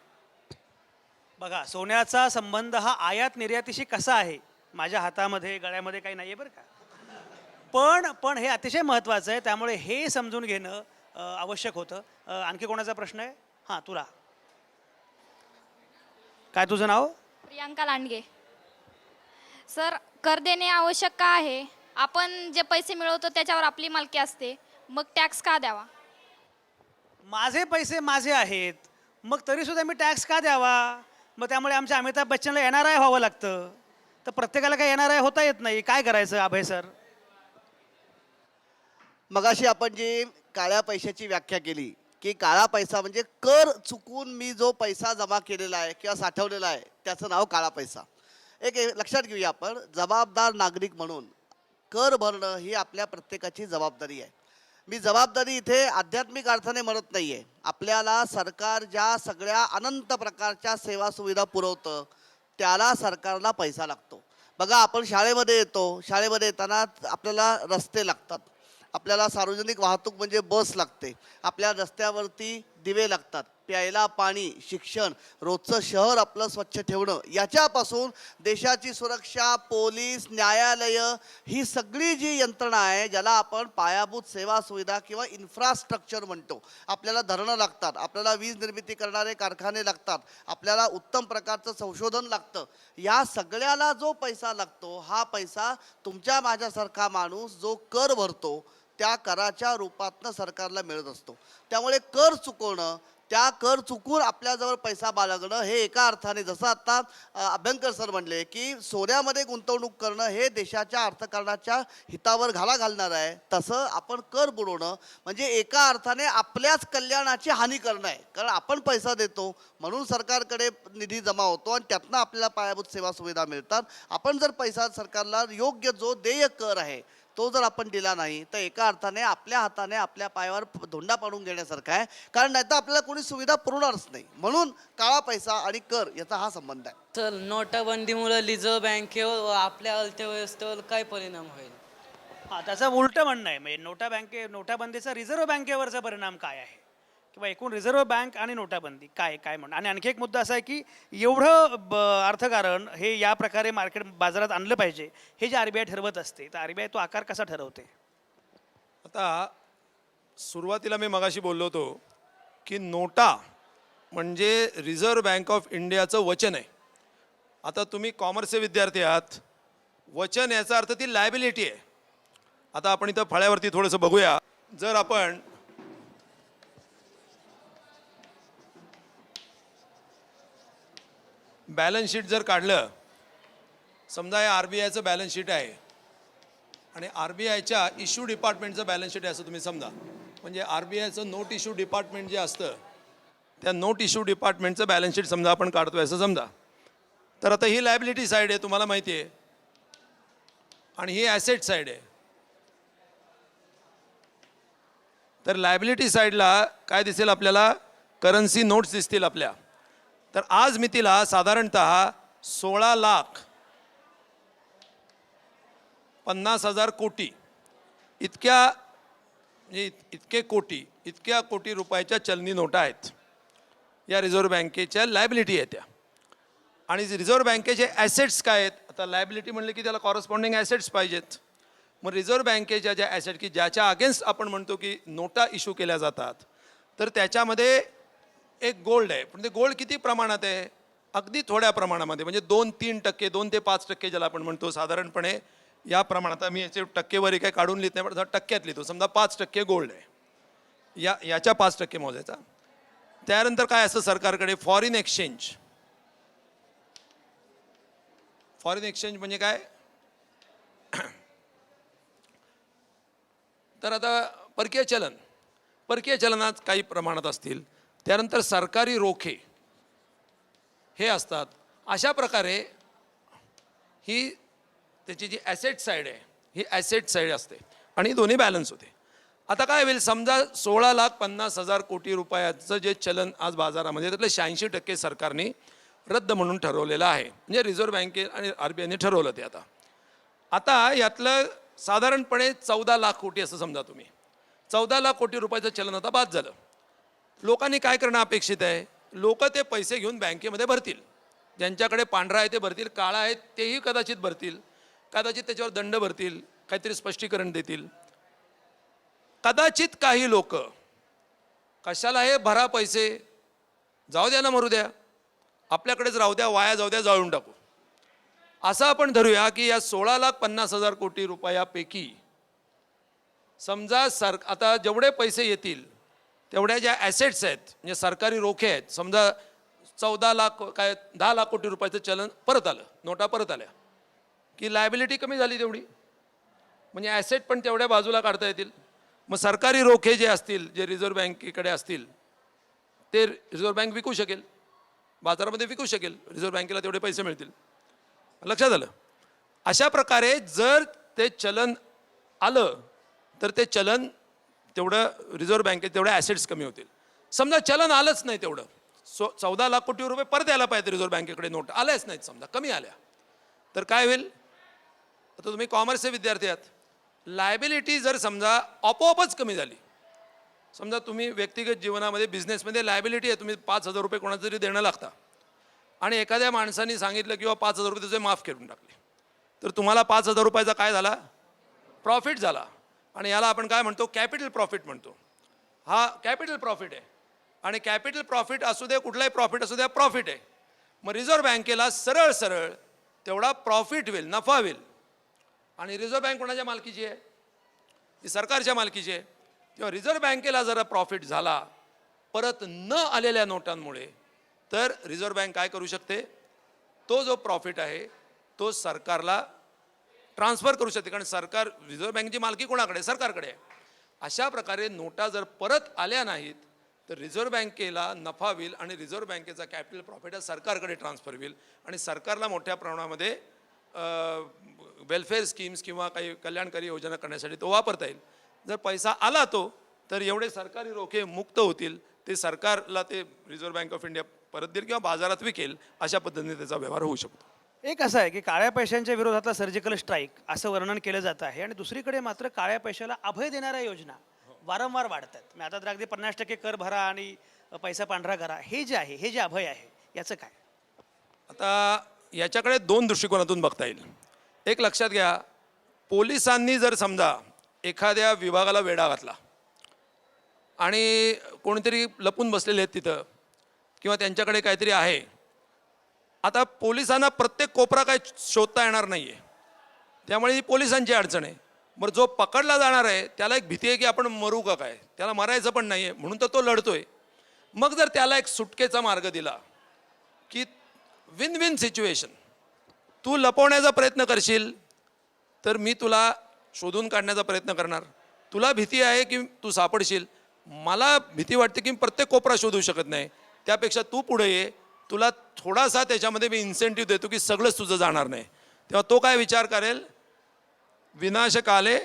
बघा, सोन्याचा संबंध हा आयात निर्यातीशी कसा आहे, माझ्या हातामध्ये गळ्यामध्ये काही नाही आहे बरं का. पण हे अतिशय महत्त्वाचं आहे, त्यामुळे हे समजून घेणं आवश्यक होतं. आणखी कोणाचा प्रश्न आहे? हां, तुला काय, तुझं नाव? प्रियांका लांडगे. सर, कर देणे आवश्यक का आहे? आपण जे पैसे मिळवतो त्याच्यावर आपली मालकी असते, मग टॅक्स का द्यावा? माझे पैसे माझे आहेत, मग तरीसुद्धा मी टॅक्स का द्यावा? मग त्यामुळे आमच्या अमिताभ बच्चनला NRI व्हावं लागतं, तर प्रत्येकाला काही NRI होता येत नाही. काय करायचं अभय सर? मगाशी आपण जी काळ्या पैशाची व्याख्या केली की काळा पैसा म्हणजे कर चुकून मी जो पैसा जमा केलेला आहे किंवा साठवलेला आहे त्याचं नाव काळा पैसा. एक लक्षात घेऊया, आपण जबाबदार नागरिक म्हणून कर भरणं ही आपल्या प्रत्येकाची जबाबदारी आहे. मी जबाबदारी इथे आध्यात्मिक अर्थाने म्हणत नाही आहे. आपल्याला सरकार ज्या सगळ्या अनंत प्रकारच्या सेवा सुविधा पुरवतं त्याला सरकारला पैसा लागतो. बघा, आपण शाळेमध्ये येतो, शाळेमध्ये येताना आपल्याला रस्ते लागतात, आपल्याला सार्वजनिक वाहतूक म्हणजे बस लागते, आपल्या रस्त्यावरती दिवे लागतात, प्यायला पाणी, शिक्षण, रोजचं शहर आपलं स्वच्छ ठेवणं, याच्यापासून देशाची सुरक्षा, पोलीस, न्यायालयं, ही सगळी जी यंत्रणा आहे ज्याला आपण पायाभूत सेवा सुविधा किंवा इन्फ्रास्ट्रक्चर म्हणतो. आपल्याला धरणं लागतात, आपल्याला वीज निर्मिती करणारे कारखाने लागतात, आपल्याला उत्तम प्रकारचं संशोधन लागतं. या सगळ्याला जो पैसा लागतो, हा पैसा तुमच्या माझ्यासारखा माणूस जो कर भरतो त्या कराच्या रूपातनं सरकारला मिळत असतो. त्यामुळे कर चुकवणं, त्या कर चुकून आपल्याजवळ पैसा बाळगणं हे एका अर्थाने, जसं आता अभ्यंकर सर म्हणले की सोन्यामध्ये गुंतवणूक करणं हे देशाच्या अर्थकारणाच्या हितावर घाला घालणार आहे, तसं आपण कर बुडवणं म्हणजे एका अर्थाने आपल्याच कल्याणाची हानी करणं आहे. कारण आपण पैसा देतो म्हणून सरकारकडे निधी जमा होतो आणि त्यातनं आपल्याला पायाभूत सेवा सुविधा मिळतात. आपण जर पैसा सरकारला योग्य जो देय कर आहे तो जर आपण दिला नाही तर एका अर्थाने आपल्या हाताने आपल्या पायावर धोंडा पाडून घेण्यासारखा आहे. कारण नाही तर आपल्याला कोणी सुविधा पुरवणारच नाही. म्हणून काळा पैसा आणि कर याचा हा संबंध आहे. तर नोटाबंदीमुळे रिझर्व्ह बँकेवर आपल्या अर्थव्यवस्थेवर काय परिणाम होईल? हां, त्याचं उलटं म्हणणं आहे. म्हणजे नोटाबंदीचा रिझर्व्ह बँकेवरचा परिणाम काय आहे, किंवा एकूण रिझर्व्ह बँक आणि नोटाबंदी काय म्हणणं. आणि आणखी एक मुद्दा असा आहे की एवढं अर्थकारण हे या प्रकारे बाजारात आणलं पाहिजे, हे जे RBI ठरवत असते, तर RBI तो आकार कसा ठरवते? आता सुरुवातीला मी मगाशी बोललो होतो की नोटा म्हणजे रिझर्व्ह बँक ऑफ इंडियाचं वचन आहे. आता तुम्ही कॉमर्सचे विद्यार्थी आहात, वचन याचा अर्थ ती लायबिलिटी आहे. आता आपण इथं फळ्यावरती थोडंसं बघूया. जर आपण बॅलन्स शीट जर काढलं, समजा हे RBIचं बॅलन्स शीट आहे आणि RBIच्या इश्यू डिपार्टमेंटचं बॅलन्स शीट आहे असं तुम्ही समजा. म्हणजे RBIचं नोट इश्यू डिपार्टमेंट जे असतं त्या नोट इश्यू डिपार्टमेंटचं बॅलन्स शीट समजा आपण काढतोय असं समजा. तर आता ही लायबिलिटी साईड आहे, तुम्हाला माहिती आहे, आणि ही ॲसेट साईड आहे. तर लायबिलिटी साईडला काय दिसेल आपल्याला? करन्सी नोट्स दिसतील आपल्या. तर आज मितीला साधारणतः 16,50,000 कोटी इतक्या म्हणजे इतक्या कोटी रुपयाच्या चलनी नोटा आहेत या रिझर्व्ह बँकेच्या लायबिलिटी आहेत त्या. आणि रिझर्व्ह बँकेचे ॲसेट्स काय आहेत? आता लायबिलिटी म्हणले की त्याला कॉरस्पॉन्डिंग ॲसेट्स पाहिजेत. मग रिझर्व्ह बँकेच्या ज्या ॲसेट की ज्याच्या अगेन्स्ट आपण म्हणतो की नोटा इश्यू केल्या जातात, तर त्याच्यामध्ये एक गोल्ड आहे. पण ते गोल्ड किती प्रमाणात आहे? अगदी थोड्या प्रमाणामध्ये, म्हणजे 2-3%, 2 ते 5% ज्याला आपण म्हणतो साधारणपणे या प्रमाणात. मी याचे टक्केवारी काही काढून लिहित नाही, पण टक्क्यात लिहितो. समजा 5% गोल्ड आहे, याच्या 5% मोजायचा. त्यानंतर काय असतं सरकारकडे? Foreign exchange. फॉरेन एक्सचेंज म्हणजे काय? तर आता परकीय चलनात काही प्रमाणात असतील. त्यानंतर सरकारी रोखे हे असतात. अशा प्रकारे ही त्याची जी ॲसेट साईड आहे ही ॲसेट साईड असते आणि दोन्ही बॅलन्स होते. आता काय होईल? समजा 16,50,000 कोटी रुपयाचं जे चलन आज बाजारामध्ये, त्यातलं 86% सरकारने रद्द म्हणून ठरवलेलं आहे. म्हणजे रिझर्व्ह बँके आणि RBIने ठरवलं ते. आता यातलं साधारणपणे 14 लाख कोटी असं समजा तुम्ही. 14 लाख कोटी रुपयाचं चलन आता बाद झालं. लोकांनी काय करणं अपेक्षित आहे? लोक ते पैसे घेऊन बँकेमध्ये भरतील. ज्यांच्याकडे पांढरा आहे ते भरतील, काळा आहे तेही कदाचित भरतील, कदाचित त्याच्यावर दंड भरतील, काहीतरी स्पष्टीकरण देतील. कदाचित काही लोक कशाला हे भरा पैसे, जाऊ द्या ना, मरू द्या, आपल्याकडेच राहू द्या, वाया जाऊ द्या, जाळून टाकू, असं आपण धरूया की या 16,50,000 कोटी रुपयापैकी समजा आता जेवढे पैसे येतील तेवढ्या ज्या ॲसेट्स आहेत, म्हणजे सरकारी रोखे आहेत, समजा 10 लाख कोटी रुपयाचं चलन परत आलं, नोटा परत आल्या की लायबिलिटी कमी झाली तेवढी, म्हणजे ॲसेट पण तेवढ्या बाजूला काढता येतील. मग सरकारी रोखे जे असतील, जे रिझर्व्ह बँकेकडे असतील, ते रिझर्व्ह बँक विकू शकेल, बाजारामध्ये विकू शकेल, रिझर्व्ह बँकेला तेवढे पैसे मिळतील. लक्षात आलं? अशा प्रकारे जर ते चलन आलं तर ते चलन तेवढं रिझर्व्ह बँकेत तेवढे ॲसेट्स कमी होतील. समजा चलन आलंच नाही तेवढं, 14 लाख कोटी रुपये परत यायला पाहिजे रिझर्व्ह बँकेकडे, नोट आल्याच नाहीत, समजा कमी आल्या, तर काय होईल? आता तुम्ही कॉमर्सचे विद्यार्थी आहात, लायबिलिटी जर समजा आपोआपच कमी झाली, समजा तुम्ही व्यक्तिगत जीवनामध्ये बिझनेसमध्ये लायबिलिटी आहे, तुम्ही 5,000 रुपये कोणाचं तरी देणं लागता आणि एखाद्या माणसाने सांगितलं किंवा 5,000 रुपये त्याचे माफ करून टाकले, तर तुम्हाला 5,000 रुपयाचा काय झाला? प्रॉफिट झाला. आणि याला आपण काय म्हणतो? कॅपिटल प्रॉफिट म्हणतो. हा कॅपिटल प्रॉफिट आहे. आणि कॅपिटल प्रॉफिट असू दे, कुठलाही प्रॉफिट असू द्या, प्रॉफिट आहे. मग रिझर्व्ह बँकेला सरळ तेवढा प्रॉफिट होईल, नफा होईल. आणि रिझर्व्ह बँक कोणाच्या मालकीची आहे? ती सरकारच्या मालकीची आहे. तेव्हा रिझर्व्ह बँकेला जरा प्रॉफिट झाला परत न आलेल्या नोटांमुळे, तर रिझर्व्ह बँक काय करू शकते? तो जो प्रॉफिट आहे तो सरकारला ट्रान्सफर करू शकते, कारण सरकार, रिझर्व्ह बँकेची मालकी कोणाकडे? सरकारकडे आहे. अशा प्रकारे नोटा जर परत आल्या नाहीत तर रिझर्व्ह बँकेला नफा होईल आणि रिझर्व्ह बँकेचा कॅपिटल प्रॉफिट हा सरकारकडे ट्रान्सफर होईल आणि सरकारला मोठ्या प्रमाणामध्ये वेलफेअर स्कीम्स किंवा काही कल्याणकारी योजना करण्यासाठी तो वापरता येईल. जर पैसा आला तो, तर एवढे सरकारी रोखे मुक्त होतील, ते सरकारला ते रिझर्व्ह बँक ऑफ इंडिया परत देईल किंवा बाजारात विकेल. अशा पद्धतीने त्याचा व्यवहार होऊ शकतो. एक असं आहे की काळ्या पैशांच्या विरोधातला सर्जिकल स्ट्राईक असं वर्णन केलं जात आहे, आणि दुसरीकडे मात्र काळ्या पैशाला अभय देणाऱ्या योजना वारंवार वाढतात. मी आता तर अगदी 50% कर भरा आणि पैसा पांढरा करा, हे जे आहे, हे जे अभय आहे, याचं काय? आता याच्याकडे 2 दृष्टिकोनातून बघता येईल. एक लक्षात घ्या, पोलिसांनी जर समजा एखाद्या विभागाला वेढा घातला आणि कोणीतरी लपून बसलेले आहेत तिथं किंवा त्यांच्याकडे काहीतरी आहे, आता पोलिसांना प्रत्येक कोपरा काय शोधता येणार नाही आहे, त्यामुळे ही पोलिसांची अडचण आहे. बरं, जो पकडला जाणार आहे त्याला एक भीती आहे की आपण मरू का काय, त्याला मरायचं पण नाही आहे, म्हणून तर तो लढतोय. मग जर त्याला एक सुटकेचा मार्ग दिला की विन विन सिच्युएशन, तू लपवण्याचा प्रयत्न करशील तर मी तुला शोधून काढण्याचा प्रयत्न करणार, तुला भीती आहे की तू सापडशील, मला भीती वाटते की प्रत्येक कोपरा शोधू शकत नाही, त्यापेक्षा तू पुढे ये, तुला थोडासा त्याच्यामध्ये मी इन्सेंटिव्ह देतो की सगळंच तुझं जाणार नाही. तेव्हा तो काय विचार करेल? विनाशकाले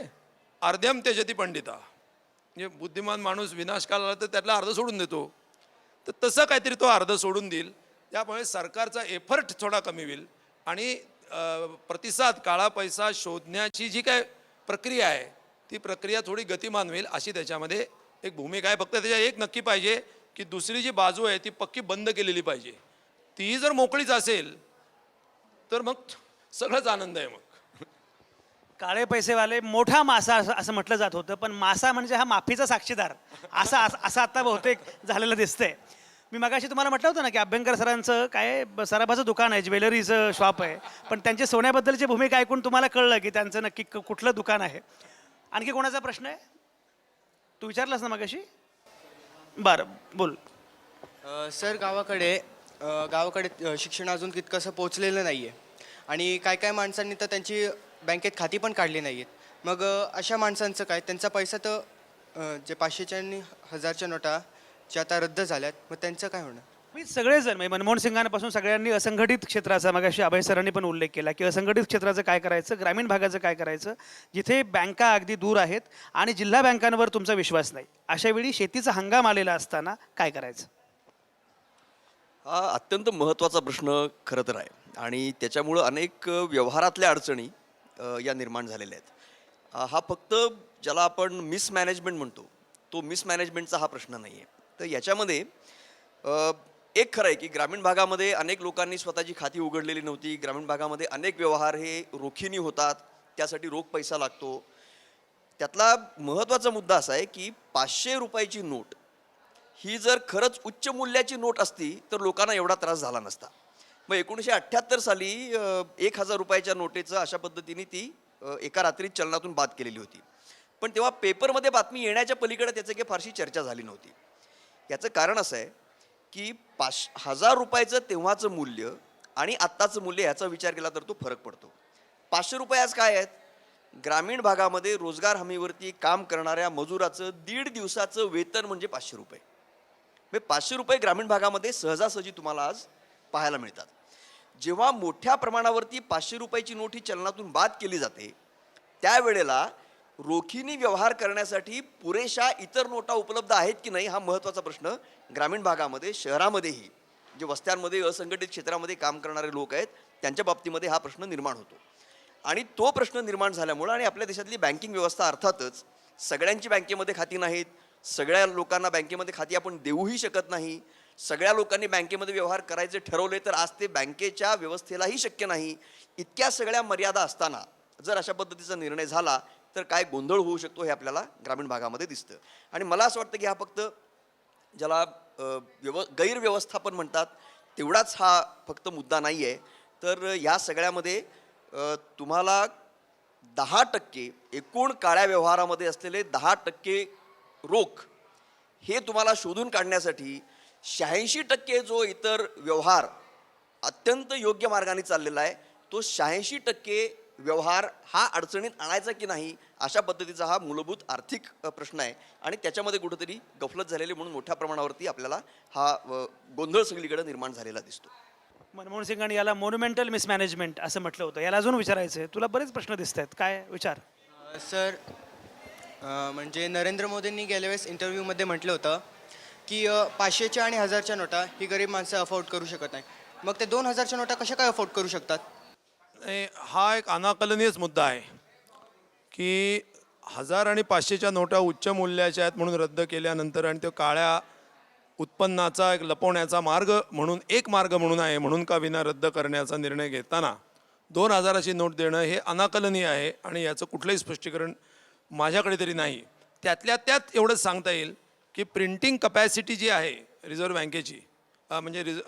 अर्ध्यम त्यजति पंडिता, म्हणजे बुद्धिमान माणूस विनाशकाला तर त्यातला अर्ध सोडून देतो, तर तसं काहीतरी तो अर्ध सोडून देईल. त्यामुळे सरकारचा एफर्ट थोडा कमी होईल आणि प्रतिसाद, काळा पैसा शोधण्याची जी काय प्रक्रिया आहे ती प्रक्रिया थोडी गतिमान होईल अशी त्याच्यामध्ये एक भूमिका आहे. फक्त त्याच्या एक नक्की पाहिजे की दुसरी जी बाजू आहे ती पक्की बंद केलेली पाहिजे. तीही जर मोकळीच असेल तर मग सगळंच आनंद आहे. मग काळे पैसेवाले मोठा मासा असं म्हटलं जात होतं, पण मासा म्हणजे हा माफीचा साक्षीदार असं आता बहुतेक झालेलं दिसतंय. मी मगाशी तुम्हाला म्हटलं होतं ना की अभ्यंकर सरांचं काय सराफाचं दुकान आहे, ज्वेलरीचं शॉप आहे, पण त्यांची सोन्याबद्दलची भूमिका ऐकून तुम्हाला कळलं की त्यांचं नक्की कुठलं दुकान आहे. आणखी कोणाचा प्रश्न आहे? तू विचारलास ना मगाशी? बरं बोल. सर गावाकडे शिक्षण अजून तितकंसं पोचलेलं नाही आहे आणि काय काय माणसांनी तर त्यांची बँकेत खाती पण काढली नाही आहेत. मग अशा माणसांचं काय, त्यांचा पैसा तर जे 500च्या आणि 1000च्या नोटा ज्या आता रद्द झाल्यात, मग त्यांचं काय होणार? मी सगळेजण म्हणजे मनमोहन सिंगांपासून सगळ्यांनी असंघटित क्षेत्राचा, मगाशी अभय सरांनी पण उल्लेख केला की असंघटित क्षेत्राचं काय करायचं, ग्रामीण भागाचं काय करायचं, जिथे बँका अगदी दूर आहेत आणि जिल्हा बँकांवर तुमचा विश्वास नाही, अशा वेळी शेतीचा हंगाम आलेला असताना काय करायचं? हा अत्यंत महत्त्वाचा प्रश्न खरं तर आहे आणि त्याच्यामुळं अनेक व्यवहारातल्या अडचणी या निर्माण झालेल्या आहेत. हा फक्त ज्याला आपण मिसमॅनेजमेंट म्हणतो तो मिसमॅनेजमेंटचा हा प्रश्न नाही आहे. तर याच्यामध्ये एक खरं आहे की ग्रामीण भागामध्ये अनेक लोकांनी स्वतःची खाती उघडलेली नव्हती. ग्रामीण भागामध्ये अनेक व्यवहार हे रोखीने होतात, त्यासाठी रोख पैसा लागतो. त्यातला महत्त्वाचा मुद्दा असा आहे की 500 रुपयाची नोट ही जर खरंच उच्च मूल्याची नोट असती तर लोकांना एवढा त्रास झाला नसता. मग 1978 साली 1000 रुपयाच्या नोटेचं अशा पद्धतीने ती एका रात्रीत चलनातून बाद केलेली होती. पण तेव्हा पेपरमध्ये बातमी येण्याच्या पलीकडे त्याचं काही फारशी चर्चा झाली नव्हती. याचं कारण असं आहे की 1000 रुपयाचं तेव्हाचं मूल्य आणि आत्ताचं मूल्य ह्याचा विचार केला तर तो फरक पडतो. 500 रुपये आज काय आहेत? ग्रामीण भागामध्ये रोजगार हमीवरती काम करणाऱ्या मजुराचं 1.5 दिवसाचं वेतन म्हणजे 500 रुपये. म्हणजे 500 रुपये ग्रामीण भागामध्ये सहजासहजी तुम्हाला आज पाहायला मिळतात. जेव्हा मोठ्या प्रमाणावरती 500 रुपयाची नोट ही चलनातून बाद केली जाते त्यावेळेला रोखीने व्यवहार करण्यासाठी पुरेशा इतर नोटा उपलब्ध आहेत की नाही हा महत्त्वाचा प्रश्न ग्रामीण भागामध्ये, शहरामध्येही जे वस्त्यांमध्ये असंघटित क्षेत्रामध्ये काम करणारे लोक आहेत त्यांच्या बाबतीमध्ये हा प्रश्न निर्माण होतो. आणि तो प्रश्न निर्माण झाल्यामुळं आणि आपल्या देशातली बँकिंग व्यवस्था अर्थातच सगळ्यांची बँकेमध्ये खाती नाहीत, सगळ्या लोकांना बँकेमध्ये खाती आपण देऊही शकत नाही, सगळ्या लोकांनी बँकेमध्ये व्यवहार करायचे ठरवले तर आज ते बँकेच्या व्यवस्थेलाही शक्य नाही. इतक्या सगळ्या मर्यादा असताना जर अशा पद्धतीचा निर्णय झाला तर काय गोंधळ होऊ शकतो हे आपल्याला ग्रामीण भागामध्ये दिसतं. आणि मला असं वाटतं की हा फक्त ज्याला गैरव्यवस्थापन म्हणतात तेवढाच हा फक्त मुद्दा नाही आहे. तर या सगळ्यामध्ये तुम्हाला 10% एकूण काळ्या व्यवहारामध्ये असलेले 10% रोख हे तुम्हाला शोधून काढण्यासाठी 86% जो इतर व्यवहार अत्यंत योग्य मार्गाने चाललेला आहे तो 86% व्यवहार हा अडचणीत आणायचा की नाही अशा पद्धतीचा हा मूलभूत आर्थिक प्रश्न आहे. आणि त्याच्यामध्ये कुठंतरी गफलत झालेली म्हणून मोठ्या प्रमाणावरती आपल्याला हा गोंधळ सगळीकडे निर्माण झालेला दिसतो. मनमोहन सिंगांनी याला मोन्युमेंटल मिसमॅनेजमेंट असं म्हटलं होतं. याला अजून विचारायचं आहे. तुला बरेच प्रश्न दिसत आहेत, काय विचार? सर म्हणजे नरेंद्र मोदींनी गेल्या वेळेस इंटरव्ह्यूमध्ये म्हटलं होतं की 500च्या आणि 1000च्या नोटा ही गरीब माणसं अफोर्ड करू शकत नाही. मग ते 2000च्या नोटा कशा काय अफोर्ड करू शकतात? हा एक अनाकलनीयच मुद्दा आहे की 1000 आणि 500च्या नोटा उच्च मूल्याच्या आहेत म्हणून रद्द केल्यानंतर आणि तो काळ्या उत्पन्नाचा एक लपवण्याचा मार्ग म्हणून एक मार्ग म्हणून आहे म्हणून का विना रद्द करण्याचा निर्णय घेताना 2000ची नोट देणं हे अनाकलनीय आहे. आणि याचं कुठलंही स्पष्टीकरण माझ्याकडे तरी नाही. त्यातल्या त्यात एवढंच सांगता येईल की प्रिंटिंग कपॅसिटी जी आहे रिझर्व्ह बँकेची म्हणजे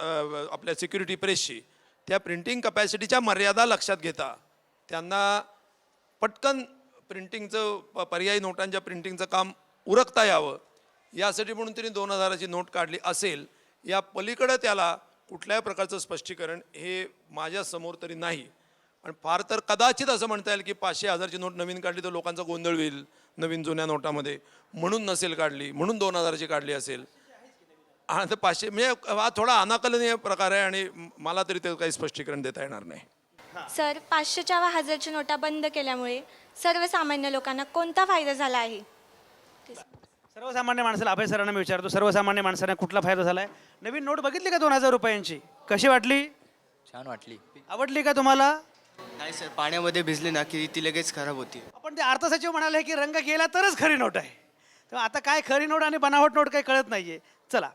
आपल्या सिक्युरिटी प्रेसची त्या प्रिंटिंग कपॅसिटीच्या मर्यादा लक्षात घेता त्यांना पटकन प्रिंटिंगचं पर्यायी नोटांच्या प्रिंटिंगचं काम उरकता यावं यासाठी म्हणून त्यांनी 2000ची नोट काढली असेल. या पलीकडं त्याला कुठल्याही प्रकारचं स्पष्टीकरण हे माझ्यासमोर तरी नाही. आणि फार तर कदाचित असं म्हणता येईल की 500 1000ची नोट नवीन काढली तर लोकांचा गोंधळ होईल नवीन जुन्या नोटामध्ये म्हणून नसेल काढली, म्हणून 2000ची काढली असेल. आणि तर 500 म्हणजे हा थोडा अनाकलनीय प्रकार आहे आणि मला तरी ते काही स्पष्टीकरण देता येणार नाही. सर 500च्या व 1000च्या नोटा बंद केल्यामुळे सर्वसामान्य लोकांना कोणता फायदा झाला आहे? सर्वसामान्य माणसाला अभय सरांना मी विचारतो, सर्वसामान्य माणसांना कुठला फायदा झाला आहे? नवीन नोट बघितली का 2000 रुपयांची? कशी वाटली? छान वाटली. आवडली का तुम्हाला? नाही सर, पाण्यामध्ये भिजली ना की ती लगेच खराब होती. आपण ते अर्थसचिव म्हणाले की रंग गेला तरच खरी नोट आहे. तर आता काय खरी नोट आणि बनावट नोट काही कळत नाहीये. चला,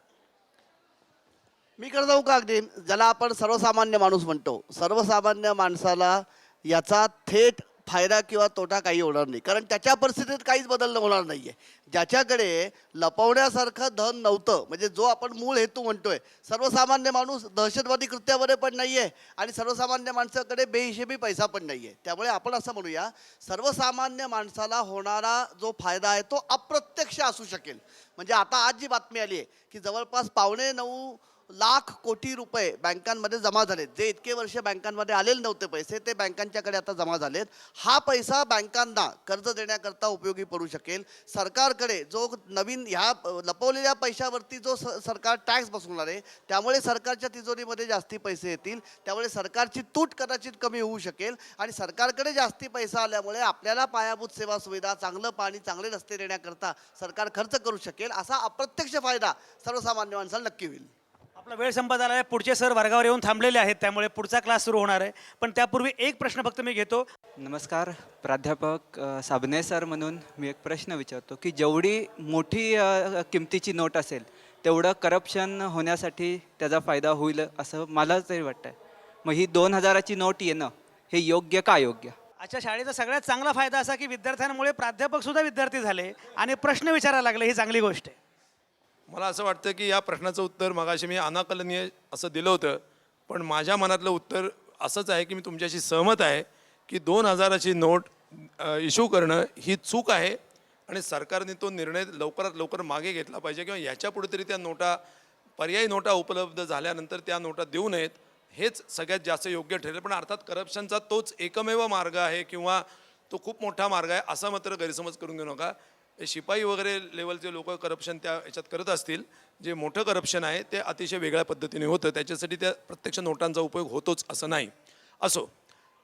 मी करत जाऊ का अगदी ज्याला आपण सर्वसामान्य माणूस म्हणतो, सर्वसामान्य माणसाला याचा थेट फायदा किंवा तोटा काही होणार नाही, कारण त्याच्या परिस्थितीत काहीच बदल होणार नाहीये. ज्याच्याकडे लपवण्यासारखं धन नव्हतं, म्हणजे जो आपण मूळ हेतू म्हणतोय, सर्वसामान्य माणूस दहशतवादी कृत्यामध्ये पण नाहीये आणि सर्वसामान्य माणसाकडे बेहिशेबी पैसा पण नाहीये. त्यामुळे आपण असं म्हणूया, सर्वसामान्य माणसाला होणारा जो फायदा आहे तो अप्रत्यक्ष असू शकेल. म्हणजे आता आज जी बातमी आली आहे की जवळपास 9.25 लाख कोटी रुपये बँकांमध्ये जमा झालेत. जे इतके वर्ष बँकांमध्ये आलेले नव्हते पैसे, ते बँकांच्याकडे आता जमा झालेत. हा पैसा बँकांना कर्ज देण्याकरता उपयोगी पडू शकेल. सरकारकडे जो नवीन ह्या लपवलेल्या पैशावरती जो सरकार टॅक्स बसवणार आहे, त्यामुळे सरकारच्या तिजोरीमध्ये जास्ती पैसे येतील. त्यामुळे सरकारची तूट कदाचित कमी होऊ शकेल आणि सरकारकडे जास्ती पैसा आल्यामुळे आपल्याला पायाभूत सेवा सुविधा, चांगलं पाणी, चांगले रस्ते देण्याकरता सरकार खर्च करू शकेल. असा अप्रत्यक्ष फायदा सर्वसामान्य माणसाला नक्की होईल. आपला वेळ संपत आला आहे. पुढचे सर वर्गावर येऊन थांबलेले आहेत, त्यामुळे पुढचा क्लास सुरू होणार आहे. पण त्यापूर्वी एक प्रश्न फक्त मी घेतो. नमस्कार प्राध्यापक साबणे सर, म्हणून मी एक प्रश्न विचारतो की जेवढी मोठी किमतीची नोट असेल तेवढं करप्शन होण्यासाठी त्याचा फायदा होईल असं मला तरी वाटतं. मग ही 2000ची नोट येणं हे योग्य का अयोग्य? अच्छा, शाळेचा सगळ्यात चांगला फायदा असा की विद्यार्थ्यांमुळे प्राध्यापक सुद्धा विद्यार्थी झाले आणि प्रश्न विचारायला लागले. ही चांगली गोष्ट आहे. मला असं वाटतं की या प्रश्नाचं उत्तर मगाशी मी अनाकलनीय असं दिलं होतं, पण माझ्या मनातलं उत्तर असंच आहे की मी तुमच्याशी सहमत आहे की 2000ची नोट इश्यू करणं ही चूक आहे आणि सरकारने तो निर्णय लवकरात लवकर मागे घेतला पाहिजे किंवा याच्यापुढे तरी त्या नोटा, पर्यायी नोटा उपलब्ध झाल्यानंतर त्या नोटा देऊ नयेत, हेच सगळ्यात जास्त योग्य ठरेल. पण अर्थात करप्शनचा तोच एकमेव मार्ग आहे किंवा तो खूप मोठा मार्ग आहे असा मात्र गैरसमज करून घेऊ नका. शिपाई वगैरे लेवलचे लोक करप्शन त्या याच्यात करत असतील. जे मोठं करप्शन आहे ते अतिशय वेगळ्या पद्धतीने होतं, त्याच्यासाठी त्या प्रत्यक्ष नोटांचा उपयोग होतोच असं नाही. असो,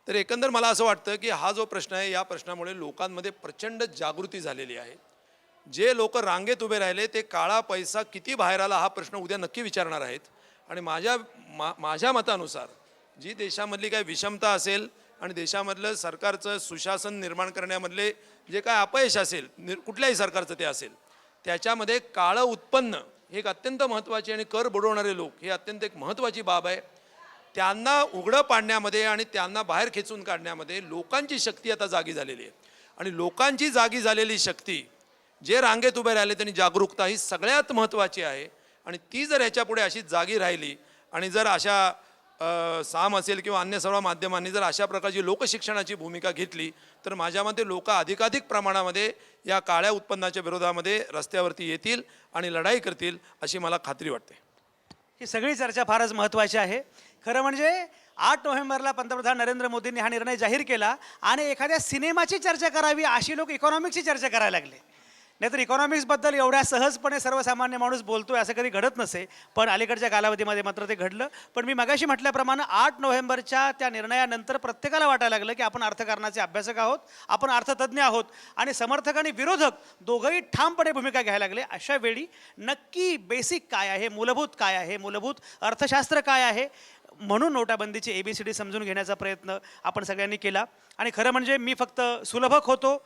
तर एकंदर मला असं वाटतं की हा जो प्रश्न आहे, या प्रश्नामुळे लोकांमध्ये प्रचंड जागृती झालेली आहे. जे लोक रांगेत उभे राहिले ते काळा पैसा किती बाहेर आला हा प्रश्न उद्या नक्की विचारणार आहेत. आणि माझ्या मतानुसार जी देशामधली काही विषमता असेल आणि देशामधलं सरकारचं सुशासन निर्माण करण्यामधले जे काय अपयश असेल, कुठल्याही सरकारचं ते असेल, त्याच्यामध्ये काळं उत्पन्न हे एक अत्यंत महत्त्वाची आणि कर बुडवणारे लोक हे अत्यंत एक महत्त्वाची बाब आहे. त्यांना उघडं पाडण्यामध्ये आणि त्यांना बाहेर खेचून काढण्यामध्ये लोकांची शक्ती आता जागी झालेली आहे. आणि लोकांची जागी झालेली शक्ती, जे रांगेत उभे राहिले त्यांनी जागरूकता ही सगळ्यात महत्त्वाची आहे. आणि ती जर ह्याच्यापुढे अशी जागी राहिली आणि जर अशा साम असेल किंवा अन्य सर्व माध्यमांनी जर अशा प्रकारची लोकशिक्षणाची भूमिका घेतली तर माझ्या मते लोक अधिकाधिक प्रमाणामध्ये या काळ्या उत्पन्नाच्या विरोधामध्ये रस्त्यावरती येतील आणि लढाई करतील अशी मला खात्री वाटते. ही सगळी चर्चा फारच महत्त्वाची आहे. खरं म्हणजे 8 नोव्हेंबरला पंतप्रधान नरेंद्र मोदींनी हा निर्णय जाहीर केला आणि एखाद्या सिनेमाची चर्चा करावी अशी लोक इकॉनॉमिक्सची चर्चा करायला लागले. नाहीतर इकॉनॉमिक्सबद्दल एवढ्या सहजपणे सर्वसामान्य माणूस बोलतोय असं कधी घडत नसे, पण अलीकडच्या कालावधीमध्ये मात्र ते घडलं. पण मी मगाशी म्हटल्याप्रमाणे 8 नोव्हेंबरच्या त्या निर्णयानंतर प्रत्येकाला वाटायला लागलं की आपण अर्थकारणाचे अभ्यासक आहोत, आपण अर्थतज्ज्ञ आहोत आणि समर्थक आणि विरोधक दोघंही ठामपणे भूमिका घ्यायला लागले. अशा वेळी नक्की बेसिक काय आहे, मूलभूत काय आहे, मूलभूत अर्थशास्त्र काय आहे, म्हणून नोटाबंदीची ABCD समजून घेण्याचा प्रयत्न आपण सगळ्यांनी केला. आणि खरं म्हणजे मी फक्त सुलभक होतो,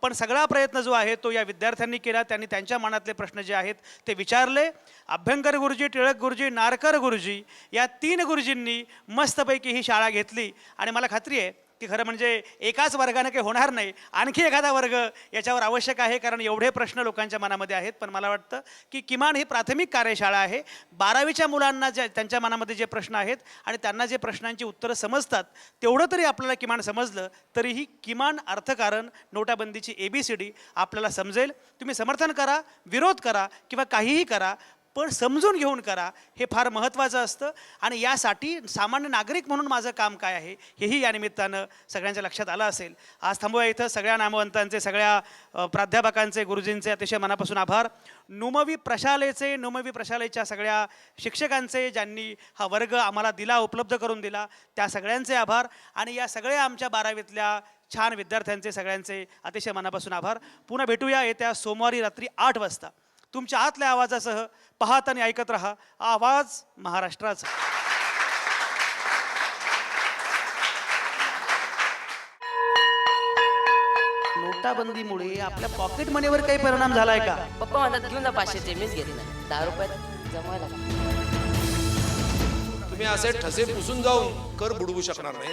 पण सगळा प्रयत्न जो आहे तो या विद्यार्थ्यांनी केला. त्यांनी त्यांच्या मनातले प्रश्न जे आहेत ते विचारले. अभ्यंकर गुरुजी, टिळक गुरुजी, नारकर गुरुजी या 3 गुरुजींनी मस्तपैकी ही शाळा घेतली. आणि मला खात्री आहे की खरं म्हणजे एकाच वर्गाने काही होणार नाही, आणखी एखादा वर्ग याच्यावर आवश्यक आहे, कारण एवढे प्रश्न लोकांच्या मनामध्ये आहेत. पण मला वाटतं की किमान ही प्राथमिक कार्यशाळा आहे. 12वीच्या मुलांना जे त्यांच्या मनामध्ये जे प्रश्न आहेत आणि त्यांना जे प्रश्नांची उत्तरं समजतात तेवढं तरी आपल्याला किमान समजलं तरीही किमान अर्थकारण, नोटाबंदीची ABCD आपल्याला समजेल. तुम्ही समर्थन करा, विरोध करा किंवा काहीही करा, पण समजून घेऊन करा, हे फार महत्त्वाचं असतं. आणि यासाठी सामान्य नागरिक म्हणून माझं काम काय आहे हेही या निमित्तानं सगळ्यांच्या लक्षात आलं असेल. आज थांबूया इथं. सगळ्या नामवंतांचे, सगळ्या प्राध्यापकांचे, गुरुजींचे अतिशय मनापासून आभार. नुमवी प्रशालेच्या सगळ्या शिक्षकांचे, ज्यांनी हा वर्ग आम्हाला दिला, उपलब्ध करून दिला, त्या सगळ्यांचे आभार. आणि या सगळ्या आमच्या 12वीतल्या छान विद्यार्थ्यांचे सगळ्यांचे अतिशय मनापासून आभार. पुन्हा भेटूया येत्या सोमवारी रात्री 8 वाजता तुमच्या आतल्या आवाजासह. पाहत आणि ऐकत रहा आवाज महाराष्ट्राचा. नोटाबंदीमुळे आपल्या पॉकेट मनीवर काही परिणाम झालाय का? पप्पा म्हणतात घेऊन जा 500चे, मीच घेतले नाही. 10 रुपयात जमवायला का? तुम्ही असे ठसे पुसून जाऊन कर बुडवू शकणार नाही.